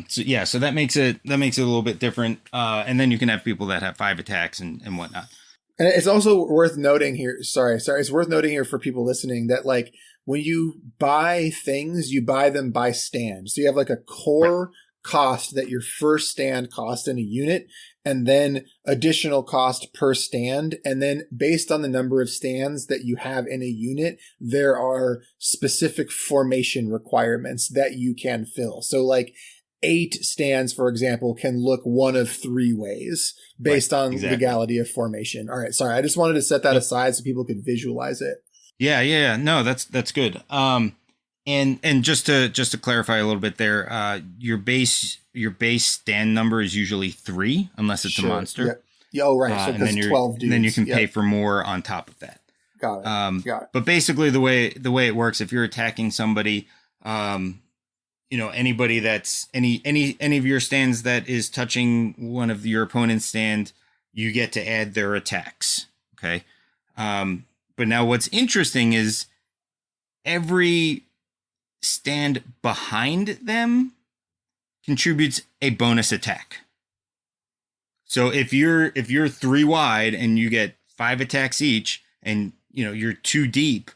So that makes it a little bit different. And then you can have people that have 5 attacks and whatnot. And it's also worth noting here. Sorry. It's worth noting here for people listening that like when you buy things, you buy them by stand. So you have like a core cost that your first stand cost in a unit, and then additional cost per stand. And then based on the number of stands that you have in a unit, there are specific formation requirements that you can fill. So like 8 stands, for example, can look one of 3 ways based on legality of formation. All right. Sorry. I just wanted to set that aside so people could visualize it. Yeah. No, that's good. And just to clarify a little bit there, your base stand number is usually 3 unless it's a monster. Yeah. Oh, right. So there's 12 dudes. And then you can pay for more on top of that. Got it. But basically the way it works, if you're attacking somebody, anybody that's any of your stands that is touching one of your opponent's stand, you get to add their attacks. Okay. But now what's interesting is every stand behind them contributes a bonus attack. So if you're 3 wide and you get 5 attacks each, and you're 2 deep,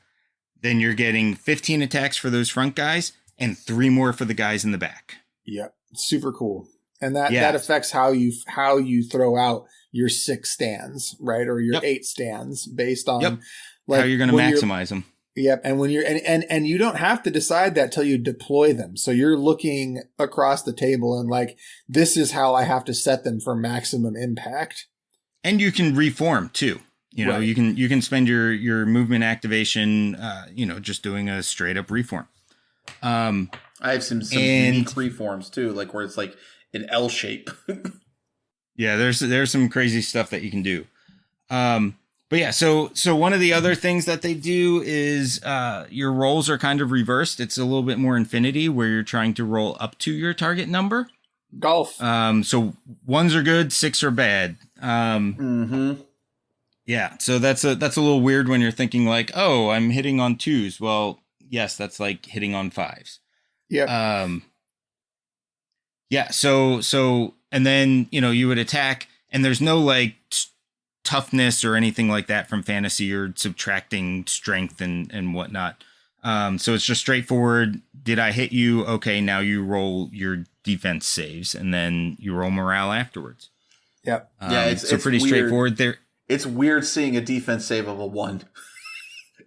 then you're getting 15 attacks for those front guys and 3 more for the guys in the back. Yep. Super cool. And that affects how you throw out your 6 stands, right? Or your 8 stands based on like how you're going to maximize them. Yep. And when you're, and you don't have to decide that till you deploy them. So you're looking across the table and like, this is how I have to set them for maximum impact. And you can reform too. You can spend your movement activation, just doing a straight up reform. I have some unique reforms too, like where it's like an L shape. Yeah, there's some crazy stuff that you can do. But yeah, so one of the other things that they do is your rolls are kind of reversed. It's a little bit more infinity, where you're trying to roll up to your target number. Golf. So 1s are good, 6 are bad. Yeah, so that's a little weird when you're thinking like, oh, I'm hitting on 2s. Well, yes, that's like hitting on 5s. Yeah. Yeah. So, and then you would attack, and there's no like toughness or anything like that from fantasy or subtracting strength and whatnot. So it's just straightforward. Did I hit you? Okay, now you roll your defense saves, and then you roll morale afterwards. Yep. It's pretty weird. Straightforward there. It's weird seeing a defense save of a 1.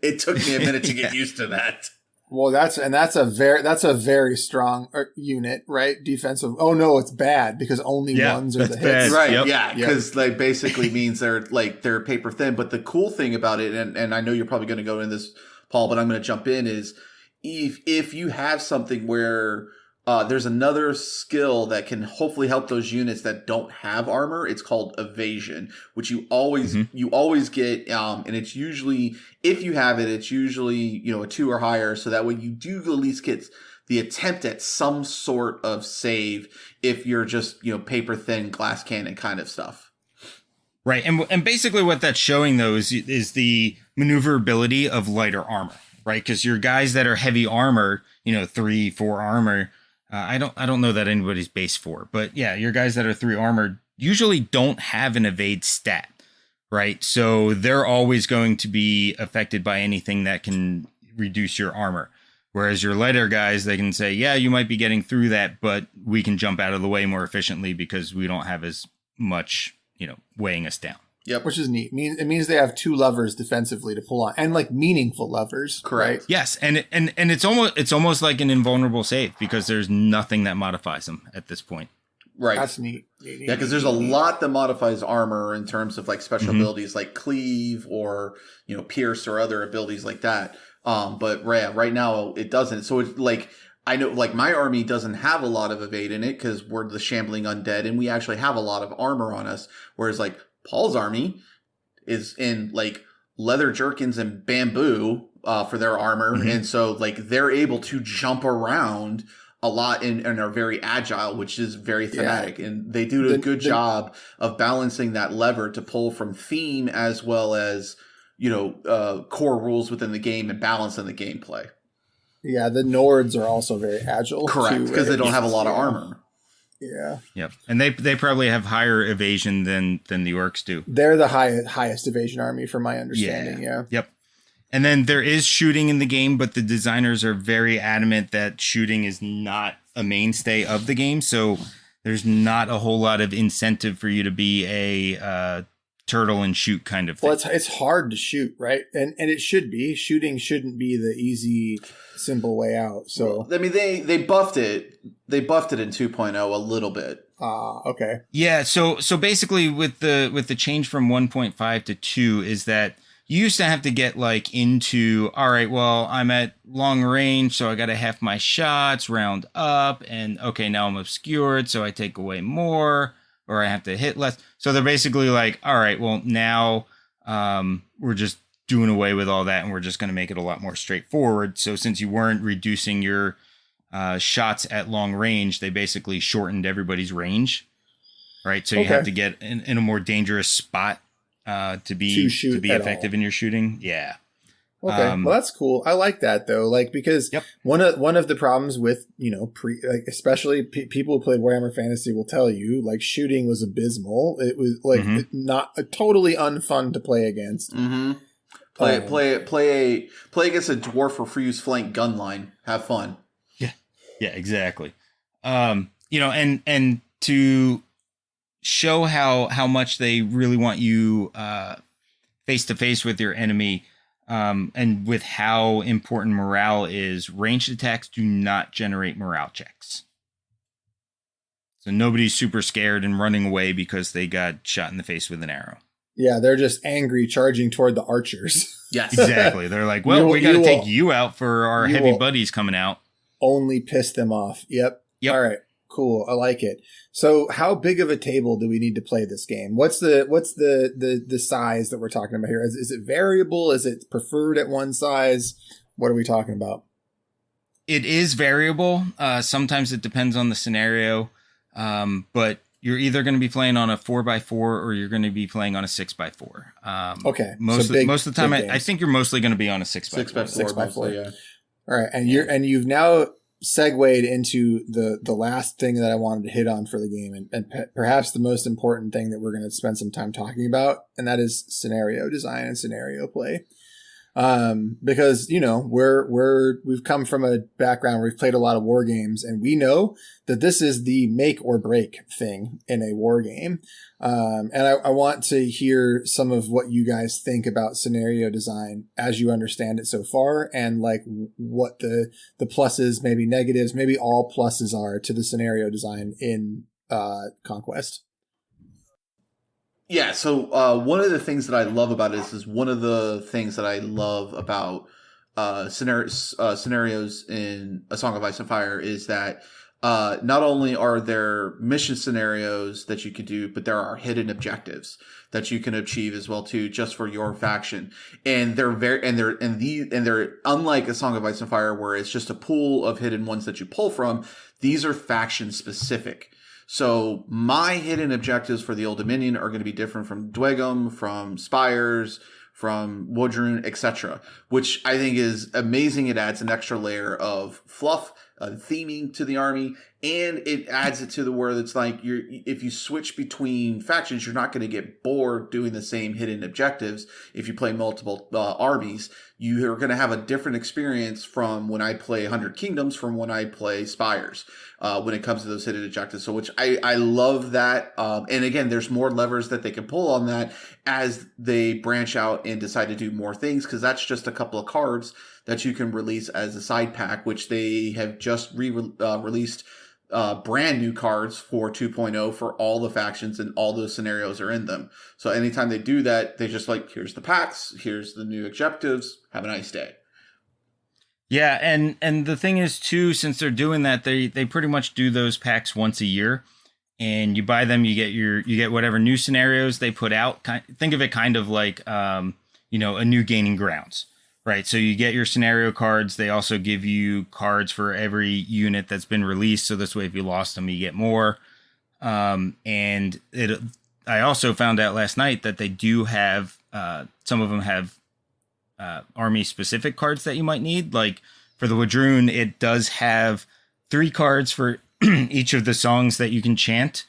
It took me a minute to get used to that. Well, that's a very strong unit, right? Defensive. Oh no, it's bad because only ones are the hits. Bad. Right? Yep. Yeah, because like basically means they're paper thin. But the cool thing about it, and I know you're probably going to go in this, Paul, but I'm going to jump in is if you have something where there's another skill that can hopefully help those units that don't have armor. It's called evasion, which you always get, and it's usually, if you have it, it's usually a 2 or higher. So that way you do at least get the attempt at some sort of save if you're just paper thin glass cannon kind of stuff. Right, and basically what that's showing though is the maneuverability of lighter armor, right? Because your guys that are heavy armor, 3, 4 armor. I don't know that anybody's base 4, but yeah, your guys that are 3 armored usually don't have an evade stat, right? So they're always going to be affected by anything that can reduce your armor. Whereas your lighter guys, they can say, yeah, you might be getting through that, but we can jump out of the way more efficiently because we don't have as much, weighing us down. Yep, which is neat. It means they have 2 levers defensively to pull on, and like meaningful levers. Correct. Right? Yes, and it's almost like an invulnerable save because there's nothing that modifies them at this point. Right. That's neat. Yeah, because there's a lot that modifies armor in terms of like special abilities like cleave or pierce or other abilities like that. But right now it doesn't. So it's like, I know, like, my army doesn't have a lot of evade in it because we're the shambling undead and we actually have a lot of armor on us. Whereas like Paul's army is in like leather jerkins and bamboo for their armor. And so like they're able to jump around a lot and are very agile, which is very thematic. Yeah. And they do a good job of balancing that lever to pull from theme as well as, core rules within the game and balance in the gameplay. Yeah, the Nords are also very agile. Correct, because they don't have a lot of armor. Yeah. Yep. And they probably have higher evasion than the orcs do. They're the highest evasion army from my understanding, yeah. Yep. And then there is shooting in the game, but the designers are very adamant that shooting is not a mainstay of the game, so there's not a whole lot of incentive for you to be a turtle and shoot kind of thing. Well, it's hard to shoot, right? And it should be. Shooting shouldn't be the easy, simple way out. So well, I mean, they buffed it. They buffed it in 2.0 a little bit. Okay. Yeah. So basically, with the change from 1.5 to 2 is that you used to have to get like into, all right, well, I'm at long range, so I got to half my shots, round up, and okay, now I'm obscured, so I take away more. Or I have to hit less. So they're basically like, all right, well, now we're just doing away with all that and we're just going to make it a lot more straightforward. So since you weren't reducing your shots at long range, they basically shortened everybody's range, right? So you have to get in a more dangerous spot to be effective in your shooting. Yeah. Okay, well that's cool. I like that though, like because one of the problems with especially people who played Warhammer Fantasy will tell you like shooting was abysmal. It was like not totally unfun to play against. Play against a dwarf or freeze flank gun line. Have fun. Yeah, exactly. And to show how much they really want you face to face with your enemy. And with how important morale is, ranged attacks do not generate morale checks. So nobody's super scared and running away because they got shot in the face with an arrow. Yeah, they're just angry charging toward the archers. Yes. Exactly. They're like, well, we got to take you out for our heavy buddies coming out. Only piss them off. Yep. All right. Cool. I like it. So how big of a table do we need to play this game? What's the size that we're talking about here? Is it variable? Is it preferred at one size? What are we talking about? It is variable. Sometimes it depends on the scenario. But you're either going to be playing on a 4x4 or you're going to be playing on a 6x4. Okay. Most of the time, I think you're mostly going to be on a 6x4. 6x4, yeah. All right. And you've now segued into the last thing that I wanted to hit on for the game, and perhaps the most important thing that we're going to spend some time talking about, and that is scenario design and scenario play. Because we've come from a background where we've played a lot of war games, and we know that this is the make or break thing in a war game. And I want to hear some of what you guys think about scenario design as you understand it so far, and like what the pluses, maybe negatives, maybe all pluses are to the scenario design in Conquest. Yeah, so one of the things that I love about it is one of the things that I love about scenarios in A Song of Ice and Fire is that not only are there mission scenarios that you could do, but there are hidden objectives that you can achieve as well too, just for your faction. And they're they're unlike A Song of Ice and Fire, where it's just a pool of hidden ones that you pull from. These are faction specific. So my hidden objectives for the Old Dominion are going to be different from Dwegum, from Spires, from Woodrune, etc., which I think is amazing. It adds an extra layer of fluff, theming to the army, and it adds it to the where it's like if you switch between factions, you're not going to get bored doing the same hidden objectives. If you play multiple armies, you are going to have a different experience from when I play 100 Kingdoms from when I play Spires. When it comes to those hidden objectives. So which I love that. And again, there's more levers that they can pull on that as they branch out and decide to do more things, because that's just a couple of cards that you can release as a side pack, which they have just released brand new cards for 2.0 for all the factions, and all those scenarios are in them. So anytime they do that, they just like, here's the packs, here's the new objectives, have a nice day. Yeah, and the thing is too, since they're doing that, they pretty much do those packs once a year, and you buy them, you get whatever new scenarios they put out. Think of it kind of like a new Gaining Grounds, right? So you get your scenario cards. They also give you cards for every unit that's been released. So this way, if you lost them, you get more. And I also found out last night that they do have some of them have army specific cards that you might need. Like for the Woodrune, it does have 3 cards for each of the songs that you can chant.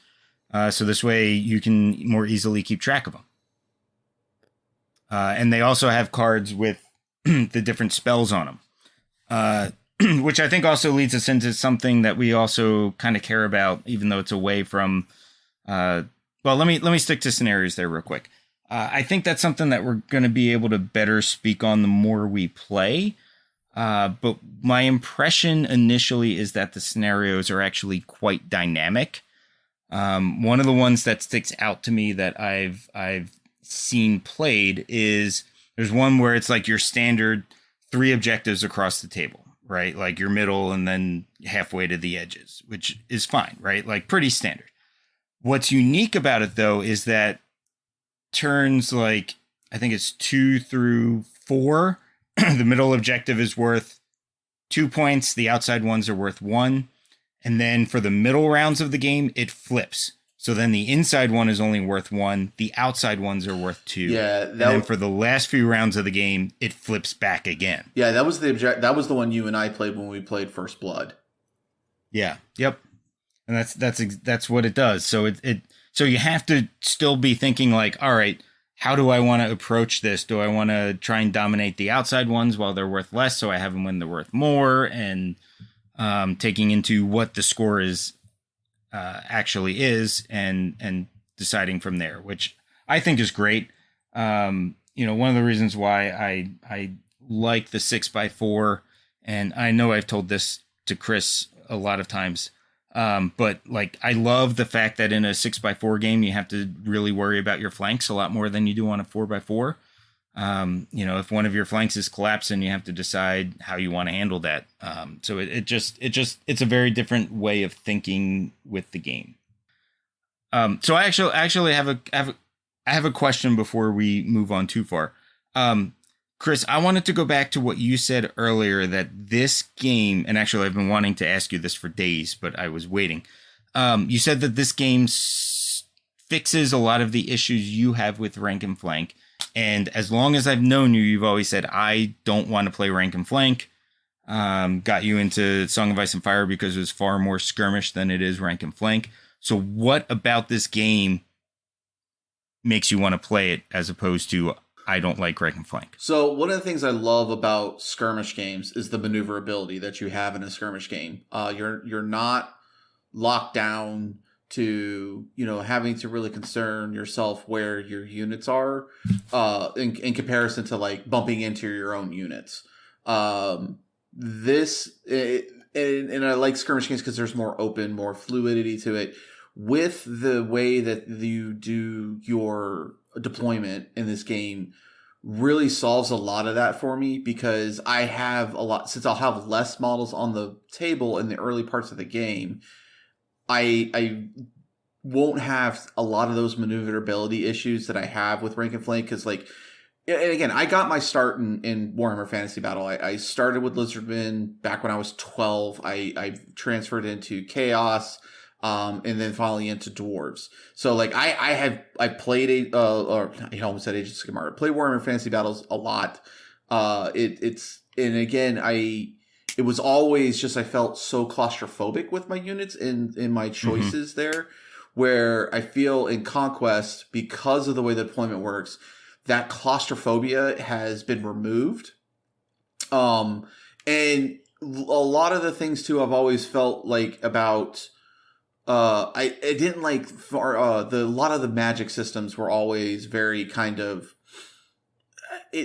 So this way you can more easily keep track of them. And they also have cards with the different spells on them, which I think also leads us into something that we also kind of care about, even though it's away from, well, let me stick to scenarios there real quick. I think that's something that we're going to be able to better speak on the more we play. But my impression initially is that the scenarios are actually quite dynamic. One of the ones that sticks out to me that I've seen played is there's one where it's like your standard 3 objectives across the table, right? Like your middle and then halfway to the edges, which is fine, right? Like pretty standard. What's unique about it though is that turns like, I think it's 2 through 4, the middle objective is worth 2 points. The outside ones are worth 1. And then for the middle rounds of the game, it flips. So then the inside one is only worth 1. The outside ones are worth 2. Yeah. And then for the last few rounds of the game, it flips back again. Yeah, that was that was the one you and I played when we played First Blood. Yeah. Yep. And that's what it does. So so you have to still be thinking like, all right, how do I want to approach this? Do I want to try and dominate the outside ones while they're worth less, so I have them when they're worth more, and taking into what the score is actually is, and deciding from there, which I think is great. One of the reasons why I like the 6x4, and I know I've told this to Chris a lot of times, but like I love the fact that in a 6x4 game you have to really worry about your flanks a lot more than you do on a 4x4. If one of your flanks is collapsing, you have to decide how you want to handle that. So it's a very different way of thinking with the game. So I actually have a question before we move on too far. Chris, I wanted to go back to what you said earlier, that this game, and actually I've been wanting to ask you this for days, but I was waiting. You said that this game fixes a lot of the issues you have with rank and flank. And as long as I've known you, you've always said, I don't want to play rank and flank. Got you into Song of Ice and Fire because it was far more skirmish than it is rank and flank. So what about this game makes you want to play it as opposed to I don't like rank and flank. So one of the things I love about skirmish games is the maneuverability that you have in a skirmish game. You're not locked down to, having to really concern yourself where your units are in comparison to like bumping into your own units. And I like skirmish games because there's more fluidity to it. With the way that you do your deployment in this game really solves a lot of that for me, because I have since I'll have less models on the table in the early parts of the game, I won't have a lot of those maneuverability issues that I have with rank and flank. Because and again, I got my start in Warhammer Fantasy Battle. I started with Lizardmen back when I was 12. I transferred into Chaos, and then finally into Dwarves. So I played or I almost said Age of Sigmar. I played Warhammer Fantasy Battles a lot. It was always just, I felt so claustrophobic with my units in my choices there, where I feel in Conquest, because of the way the deployment works, that claustrophobia has been removed. And a lot of the things too, I've always felt like about, I didn't like a lot of the magic systems were always very kind of,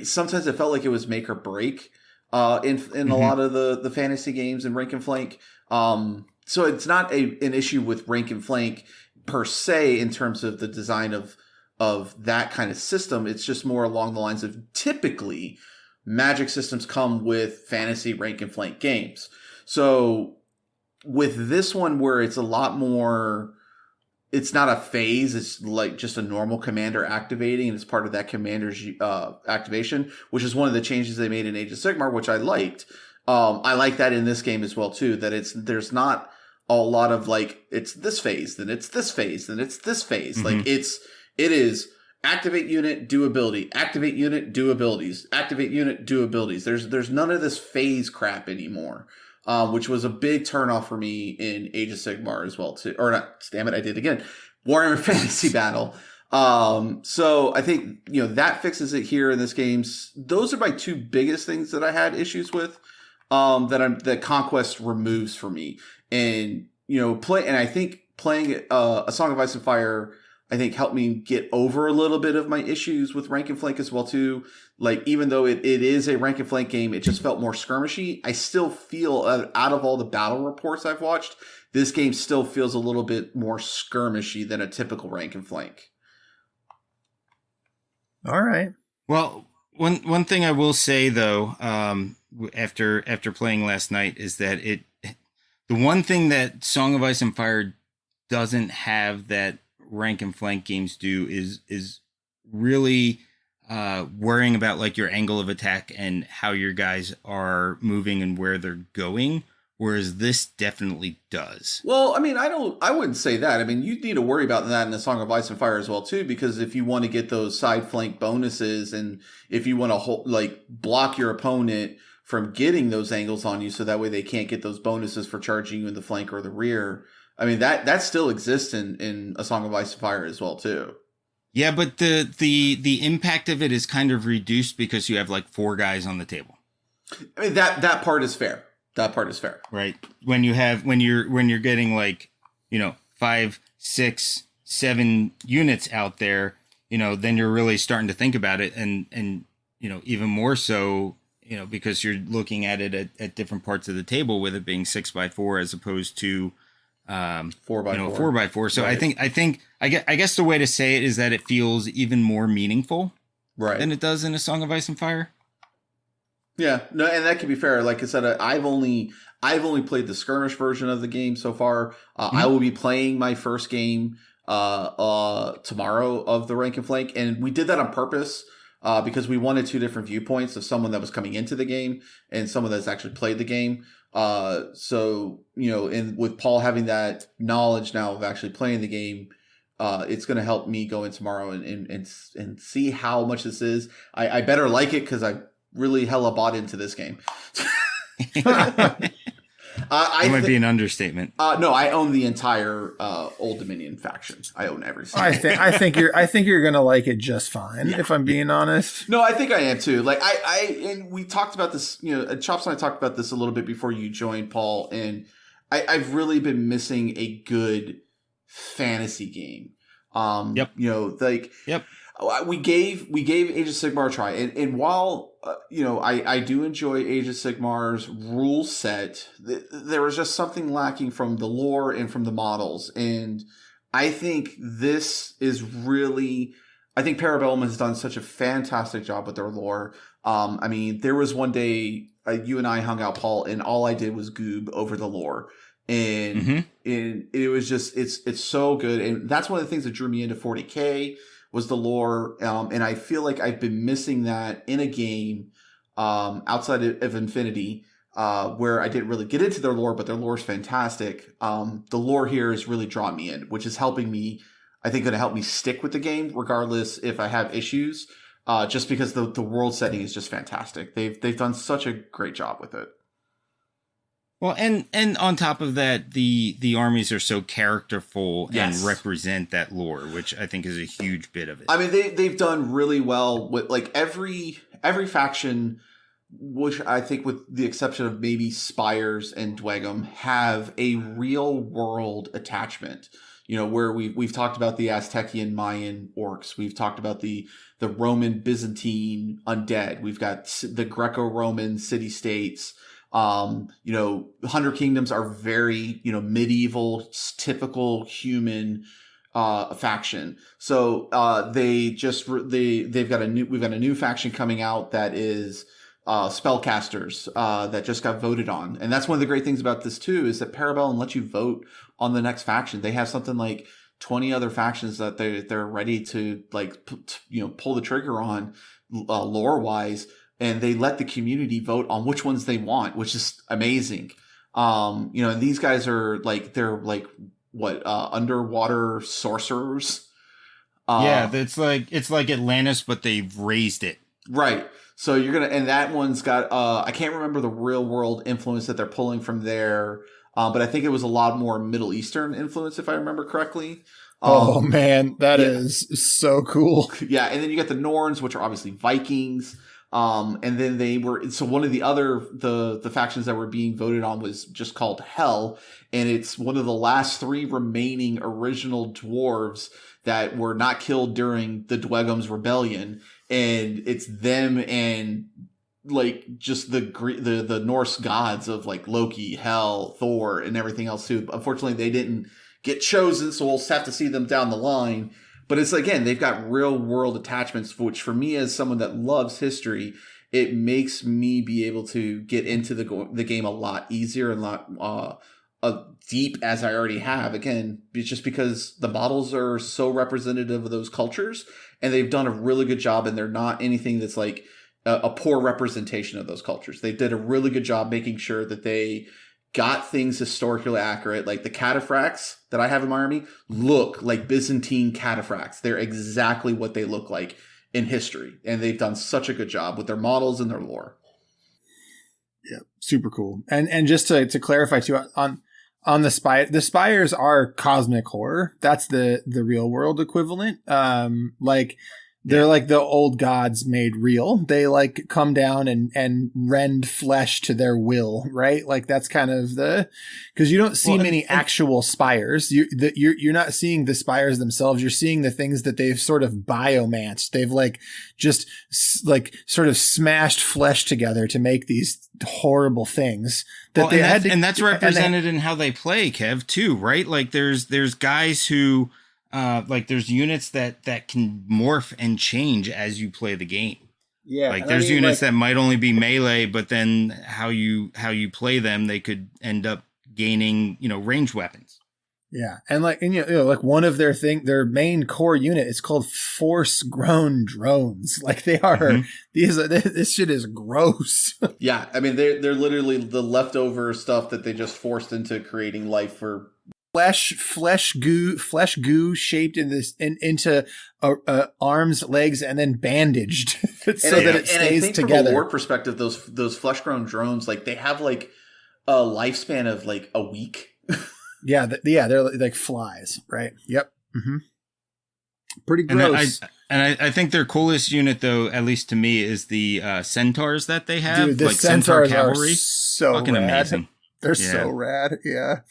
sometimes it felt like it was make or break. In a lot of the fantasy games and rank and flank. So it's not an issue with rank and flank per se in terms of the design of that kind of system. It's just more along the lines of, typically magic systems come with fantasy rank and flank games. So with this one, where it's a lot more, it's not a phase, it's like just a normal commander activating, and it's part of that commander's activation, which is one of the changes they made in Age of Sigmar, which I liked. I like that in this game as well too, that there's not a lot of it's this phase, then it's this phase, then it's this phase. Mm-hmm. It is activate unit, do ability, activate unit, do abilities, activate unit, do abilities. There's none of this phase crap anymore. Which was a big turnoff for me in Age of Sigmar as well too. Or not, damn it, I did it again. Warhammer Fantasy Battle. So I think, that fixes it here in this game. Those are my two biggest things that I had issues with, that Conquest removes for me. And, I think playing A Song of Ice and Fire, I think, helped me get over a little bit of my issues with rank and flank as well too. Even though it is a rank and flank game, it just felt more skirmishy. I still feel, out of all the battle reports I've watched, this game still feels a little bit more skirmishy than a typical rank and flank. All right. Well, one thing I will say though, after playing last night, is that the one thing that Song of Ice and Fire doesn't have that rank and flank games do is really worrying about your angle of attack and how your guys are moving and where they're going, whereas this definitely does. Well, I wouldn't say that. You need to worry about that in the Song of Ice and Fire as well too, because if you want to get those side flank bonuses, and if you want to block your opponent from getting those angles on you, so that way they can't get those bonuses for charging you in the flank or the rear. That still exists in A Song of Ice and Fire as well too. Yeah, but the impact of it is kind of reduced because you have 4 guys on the table. That part is fair. That part is fair. Right. When you're getting 5, 6, 7 units out there, then you're really starting to think about it, and even more so, because you're looking at it at different parts of the table, with it being 6x4 as opposed to 4x4. 4x4. So right. I guess the way to say it is that it feels even more meaningful, right, than it does in A Song of Ice and Fire. Yeah, no, and that could be fair. Like I said, I've only played the skirmish version of the game so far. I will be playing my first game tomorrow of the rank and flank, and we did that on purpose because we wanted 2 different viewpoints of someone that was coming into the game and someone that's actually played the game. So and with Paul having that knowledge now of actually playing the game, it's going to help me go in tomorrow and see how much this is. I better like it, because I really hella bought into this game. That might be an understatement. No, I own the entire Old Dominion faction. I own every single. I think you're gonna like it just fine. Yeah. If I'm being honest. No, I think I am too. Like and we talked about this. Chops and I talked about this a little bit before you joined, Paul. And I've really been missing a good fantasy game. Yep. Yep. We gave Age of Sigmar a try, and while I do enjoy Age of Sigmar's rule set, there was just something lacking from the lore and from the models, and I think this is really. I think Parabellum has done such a fantastic job with their lore. I mean, there was one day you and I hung out, Paul, and all I did was goob over the lore. And it was just it's so good, and that's one of the things that drew me into 40K was the lore, and I feel like I've been missing that in a game outside of Infinity, where I didn't really get into their lore, but their lore is fantastic. The lore here is really drawing me in, which is helping me. I think going to help me stick with the game, regardless if I have issues. Just because the world setting is just fantastic. They've done such a great job with it. Well, and on top of that, the armies are so characterful and represent that lore, which I think is a huge bit of it. I mean, they've done really well with like every faction, which I think with the exception of maybe Spires and Dwegum, have a real world attachment. Where we've talked about the Aztecian Mayan orcs. We've talked about the Roman Byzantine undead. We've got the Greco-Roman city-states. Hunter Kingdoms are very, medieval, typical human faction. So we've got a new faction coming out that is spellcasters that just got voted on. And that's one of the great things about this too, is that Parabellum lets you vote on the next faction. They have something like 20 other factions that they're ready to pull the trigger on lore wise. And they let the community vote on which ones they want, which is amazing. And these guys are they're underwater sorcerers. It's like Atlantis, but they've raised it. Right. So and that one's got, I can't remember the real world influence that they're pulling from there. But I think it was a lot more Middle Eastern influence, if I remember correctly. Oh man, that is so cool. Yeah. And then you got the Norns, which are obviously Vikings. And then one of the other, the factions that were being voted on was just called Hell. And it's one of the last 3 remaining original dwarves that were not killed during the Dwegum's rebellion. And it's them and just the Norse gods of Loki, Hel, Thor, and everything else too. Unfortunately, they didn't get chosen. So we'll have to see them down the line. But it's, again, they've got real world attachments, which for me as someone that loves history, it makes me be able to get into the game a lot easier and a lot deep as I already have. Again, it's just because the models are so representative of those cultures, and they've done a really good job, and they're not anything that's like a poor representation of those cultures. They did a really good job making sure that they got things historically accurate. Like the cataphracts that I have in my army look like Byzantine cataphracts. They're exactly what they look like in history. And they've done such a good job with their models and their lore. Yeah, super cool. And just to clarify too, on the spires are cosmic horror. That's the real world equivalent. They're like the old gods made real. They come down and rend flesh to their will, right? That's kind of because you don't see many actual spires. You're not seeing the spires themselves. You're seeing the things that they've sort of biomanced. They've just sort of smashed flesh together to make these horrible things and that's represented in how they play, Kev, too, right? There's guys who, there's units that can morph and change as you play the game. Yeah. There's units that might only be melee, but then how you play them, they could end up gaining, ranged weapons. Yeah. And one of their main core unit is called force grown drones. They are, this shit is gross. Yeah. I mean, they're literally the leftover stuff that they just forced into creating life for flesh goo shaped into arms, legs, and then bandaged that it stays together. From a lore perspective, those flesh grown drones, they have a lifespan of like a week. Yeah, they're like flies, right? Yep. Mm-hmm. Pretty gross. And I think their coolest unit, though, at least to me, is the centaurs that they have. Dude, the like Centaur centaurs cavalry. are so fucking rad. amazing. They're so rad. Yeah.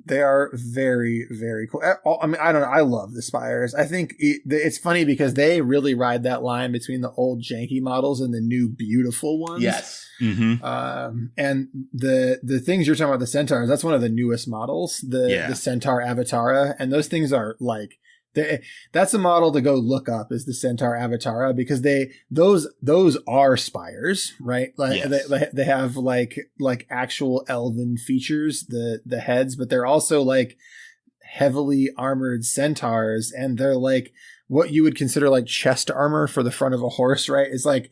They are very, very cool. I mean, I don't know. I love the Spires. I think it's funny because they really ride that line between the old janky models and the new beautiful ones. Yes. Mm-hmm. And the things you're talking about, the Centaurs, that's one of the newest models, the Centaur Avatara. And those things are like, that's a model to go look up, is the Centaur Avatara, because those are spires, right? Like they have like actual elven features, the heads, but they're also like heavily armored centaurs, and they're like what you would consider like chest armor for the front of a horse, right? It's like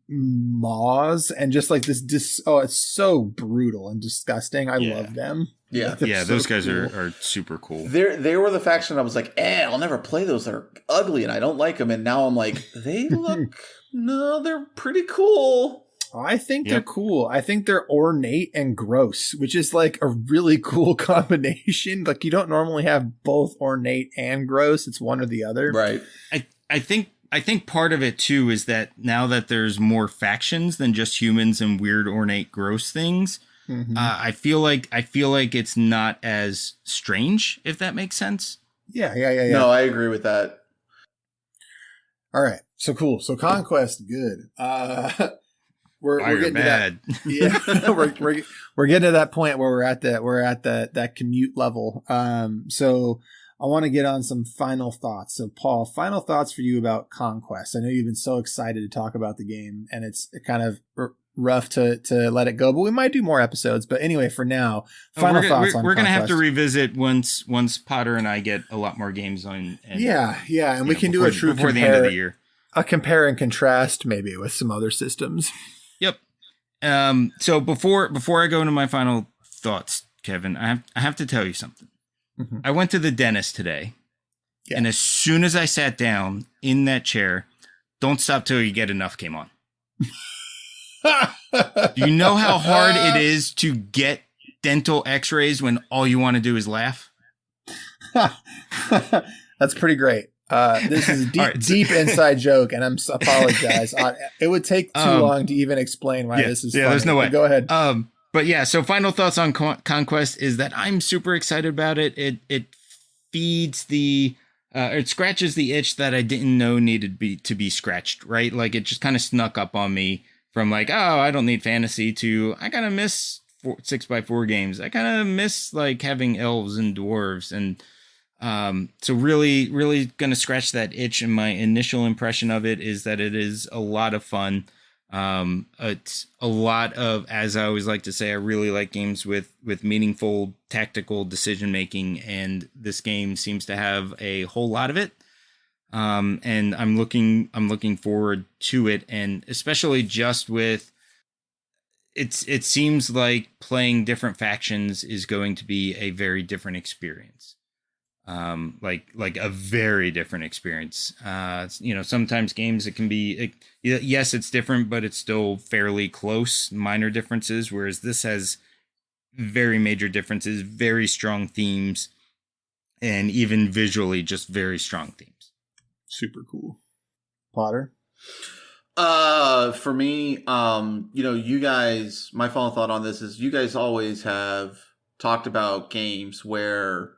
maws and just like this it's so brutal and disgusting. I love them. Yeah. Those guys are super cool. They were the faction I was like, I'll never play those. They're ugly and I don't like them. And now I'm like, they look, no, they're pretty cool. I think they're cool. I think they're ornate and gross, which is like a really cool combination. Like you don't normally have both ornate and gross. It's one or the other. Right. I think part of it too is that now that there's more factions than just humans and weird ornate gross things, I feel like it's not as strange, if that makes sense. Yeah. No, I agree with that. All right. So cool. So Conquest, good. We're getting bad. To that. Yeah, we're getting to that point where we're at that commute level. So I want to get on some final thoughts. So Paul, final thoughts for you about Conquest. I know you've been so excited to talk about the game, and it's kind of rough to let it go, but we might do more episodes. But anyway, for now, final thoughts on we're going to have Conquest. to revisit once Potter and I get a lot more games on. And, and we can do a true before the end of the year. A compare and contrast maybe with some other systems. Yep. So before I go into my final thoughts, Kevin, I have to tell you something. Mm-hmm. I went to the dentist today, and as soon as I sat down in that chair, "Don't Stop Till You Get Enough" came on. Do you know how hard it is to get dental x-rays when all you want to do is laugh? That's pretty great. This is a deep inside joke, and I'm apologize. It would take too long to even explain why this is funny. There's no way. Go ahead. But yeah, so final thoughts on Conquest is that I'm super excited about it. It feeds it scratches the itch that I didn't know needed to be scratched, right? Like it just kind of snuck up on me from like, oh, I don't need fantasy to I kind of miss 6x4 games. I kind of miss like having elves and dwarves, and so really, really going to scratch that itch. And my initial impression of it is that it is a lot of fun. It's a lot of, as I always like to say, I really like games with meaningful tactical decision making, and this game seems to have a whole lot of it. And I'm looking forward to it, and especially just with it seems like playing different factions is going to be a very different experience. Like a very different experience. Sometimes games, it can be, yes, it's different, but it's still fairly close, minor differences. Whereas this has very major differences, very strong themes, and even visually just very strong themes. Super cool. Potter? For me, you guys, my final thought on this is you guys always have talked about games where,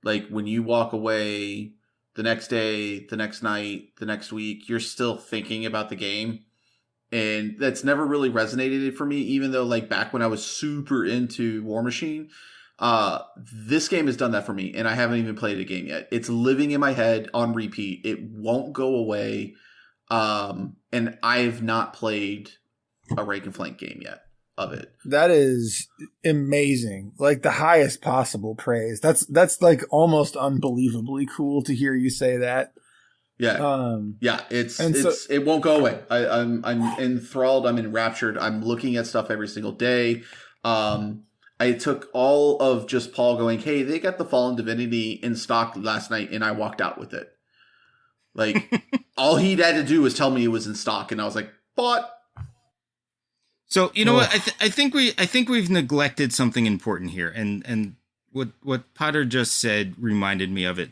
like, when you walk away the next day, the next night, the next week, you're still thinking about the game. And that's never really resonated for me, even though, like, back when I was super into War Machine, this game has done that for me, and I haven't even played a game yet. It's living in my head on repeat. It won't go away. And I've not played a Rake and Flank game yet of it. That is amazing. Like the highest possible praise. That's like almost unbelievably cool to hear you say that. Yeah. It won't go away. I'm enthralled. I'm enraptured. I'm looking at stuff every single day. I took all of just Paul going, hey, they got the Fallen Divinity in stock last night, and I walked out with it. Like, all he had to do was tell me it was in stock, and I was like, bought. So you know what? I think we've neglected something important here, and what Potter just said reminded me of it.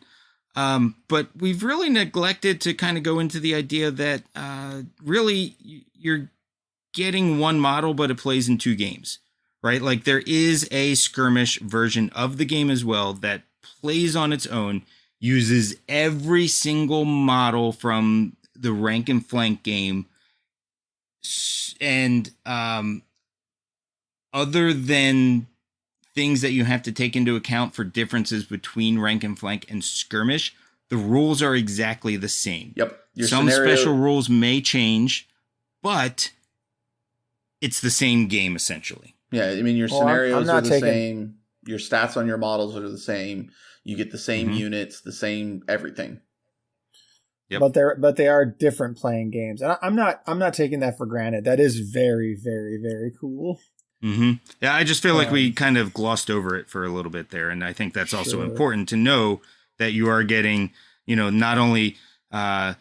But we've really neglected to kind of go into the idea that really you're getting one model, but it plays in 2 games, right? Like there is a skirmish version of the game as well that plays on its own, uses every single model from the rank and flank game. And other than things that you have to take into account for differences between rank and flank and skirmish, the rules are exactly the same. Yep. Some special rules may change, but it's the same game essentially. Yeah, I mean your scenarios are the same. Your stats on your models are the same. You get the same units, the same everything. Yep. But they are different playing games, and I'm not taking that for granted. That is very, very, very cool. Mm-hmm. Yeah, I just feel like we kind of glossed over it for a little bit there, and I think that's also important to know that you are getting, not only, for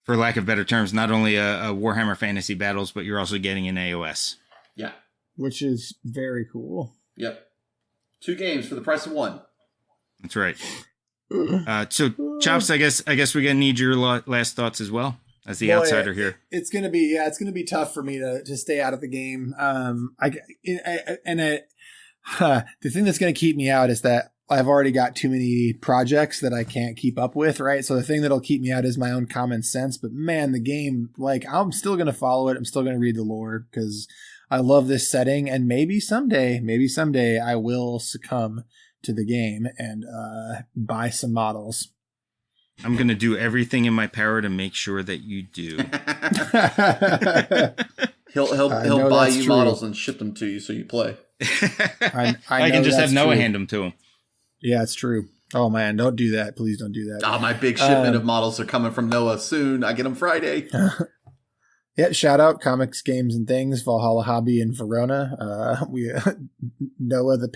lack of better terms, not only a Warhammer Fantasy Battles, but you're also getting an AOS. Yeah, which is very cool. Yep, 2 games for the price of 1. That's right. So Chops, I guess we're gonna need your last thoughts as well as the outsider here. It's gonna be tough for me to stay out of the game. The thing that's gonna keep me out is that I've already got too many projects that I can't keep up with, right? So the thing that'll keep me out is my own common sense. But man, the game, like I'm still gonna follow it. I'm still gonna read the lore because I love this setting, and maybe someday I will succumb to the game and buy some models. I'm going to do everything in my power to make sure that you do. he'll buy you models and ship them to you so you play. I can just have Noah hand them to him. Yeah, it's true. Oh man, don't do that. Please don't do that. My big shipment of models are coming from Noah soon. I get them Friday. Yeah, shout out Comics, Games, and Things, Valhalla Hobby in Verona. Noah, the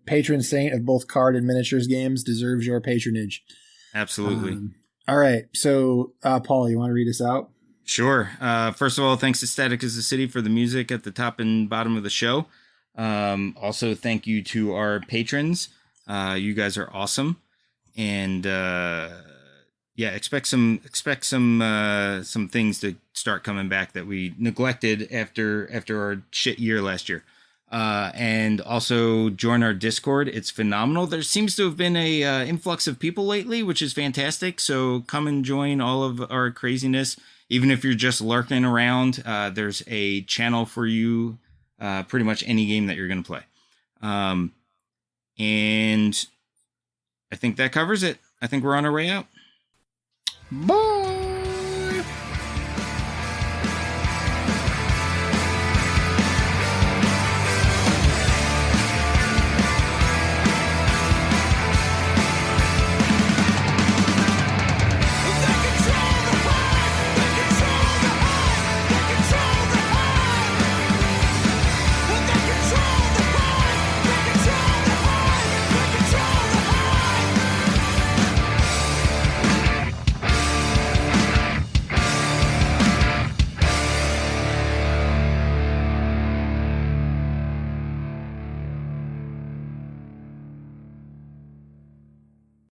patron saint of both card and miniatures games, deserves your patronage. Absolutely. All right, so Paul, you want to read us out? Sure. First of all, thanks to Static as the City for the music at the top and bottom of the show. Also, thank you to our patrons. You guys are awesome, and expect some things to start coming back that we neglected after our shit year last year. And also join our Discord. It's phenomenal. There seems to have been a influx of people lately, which is fantastic. So come and join all of our craziness. Even if you're just lurking around, there's a channel for you. Pretty much any game that you're going to play. And I think that covers it. I think we're on our way out. Bye.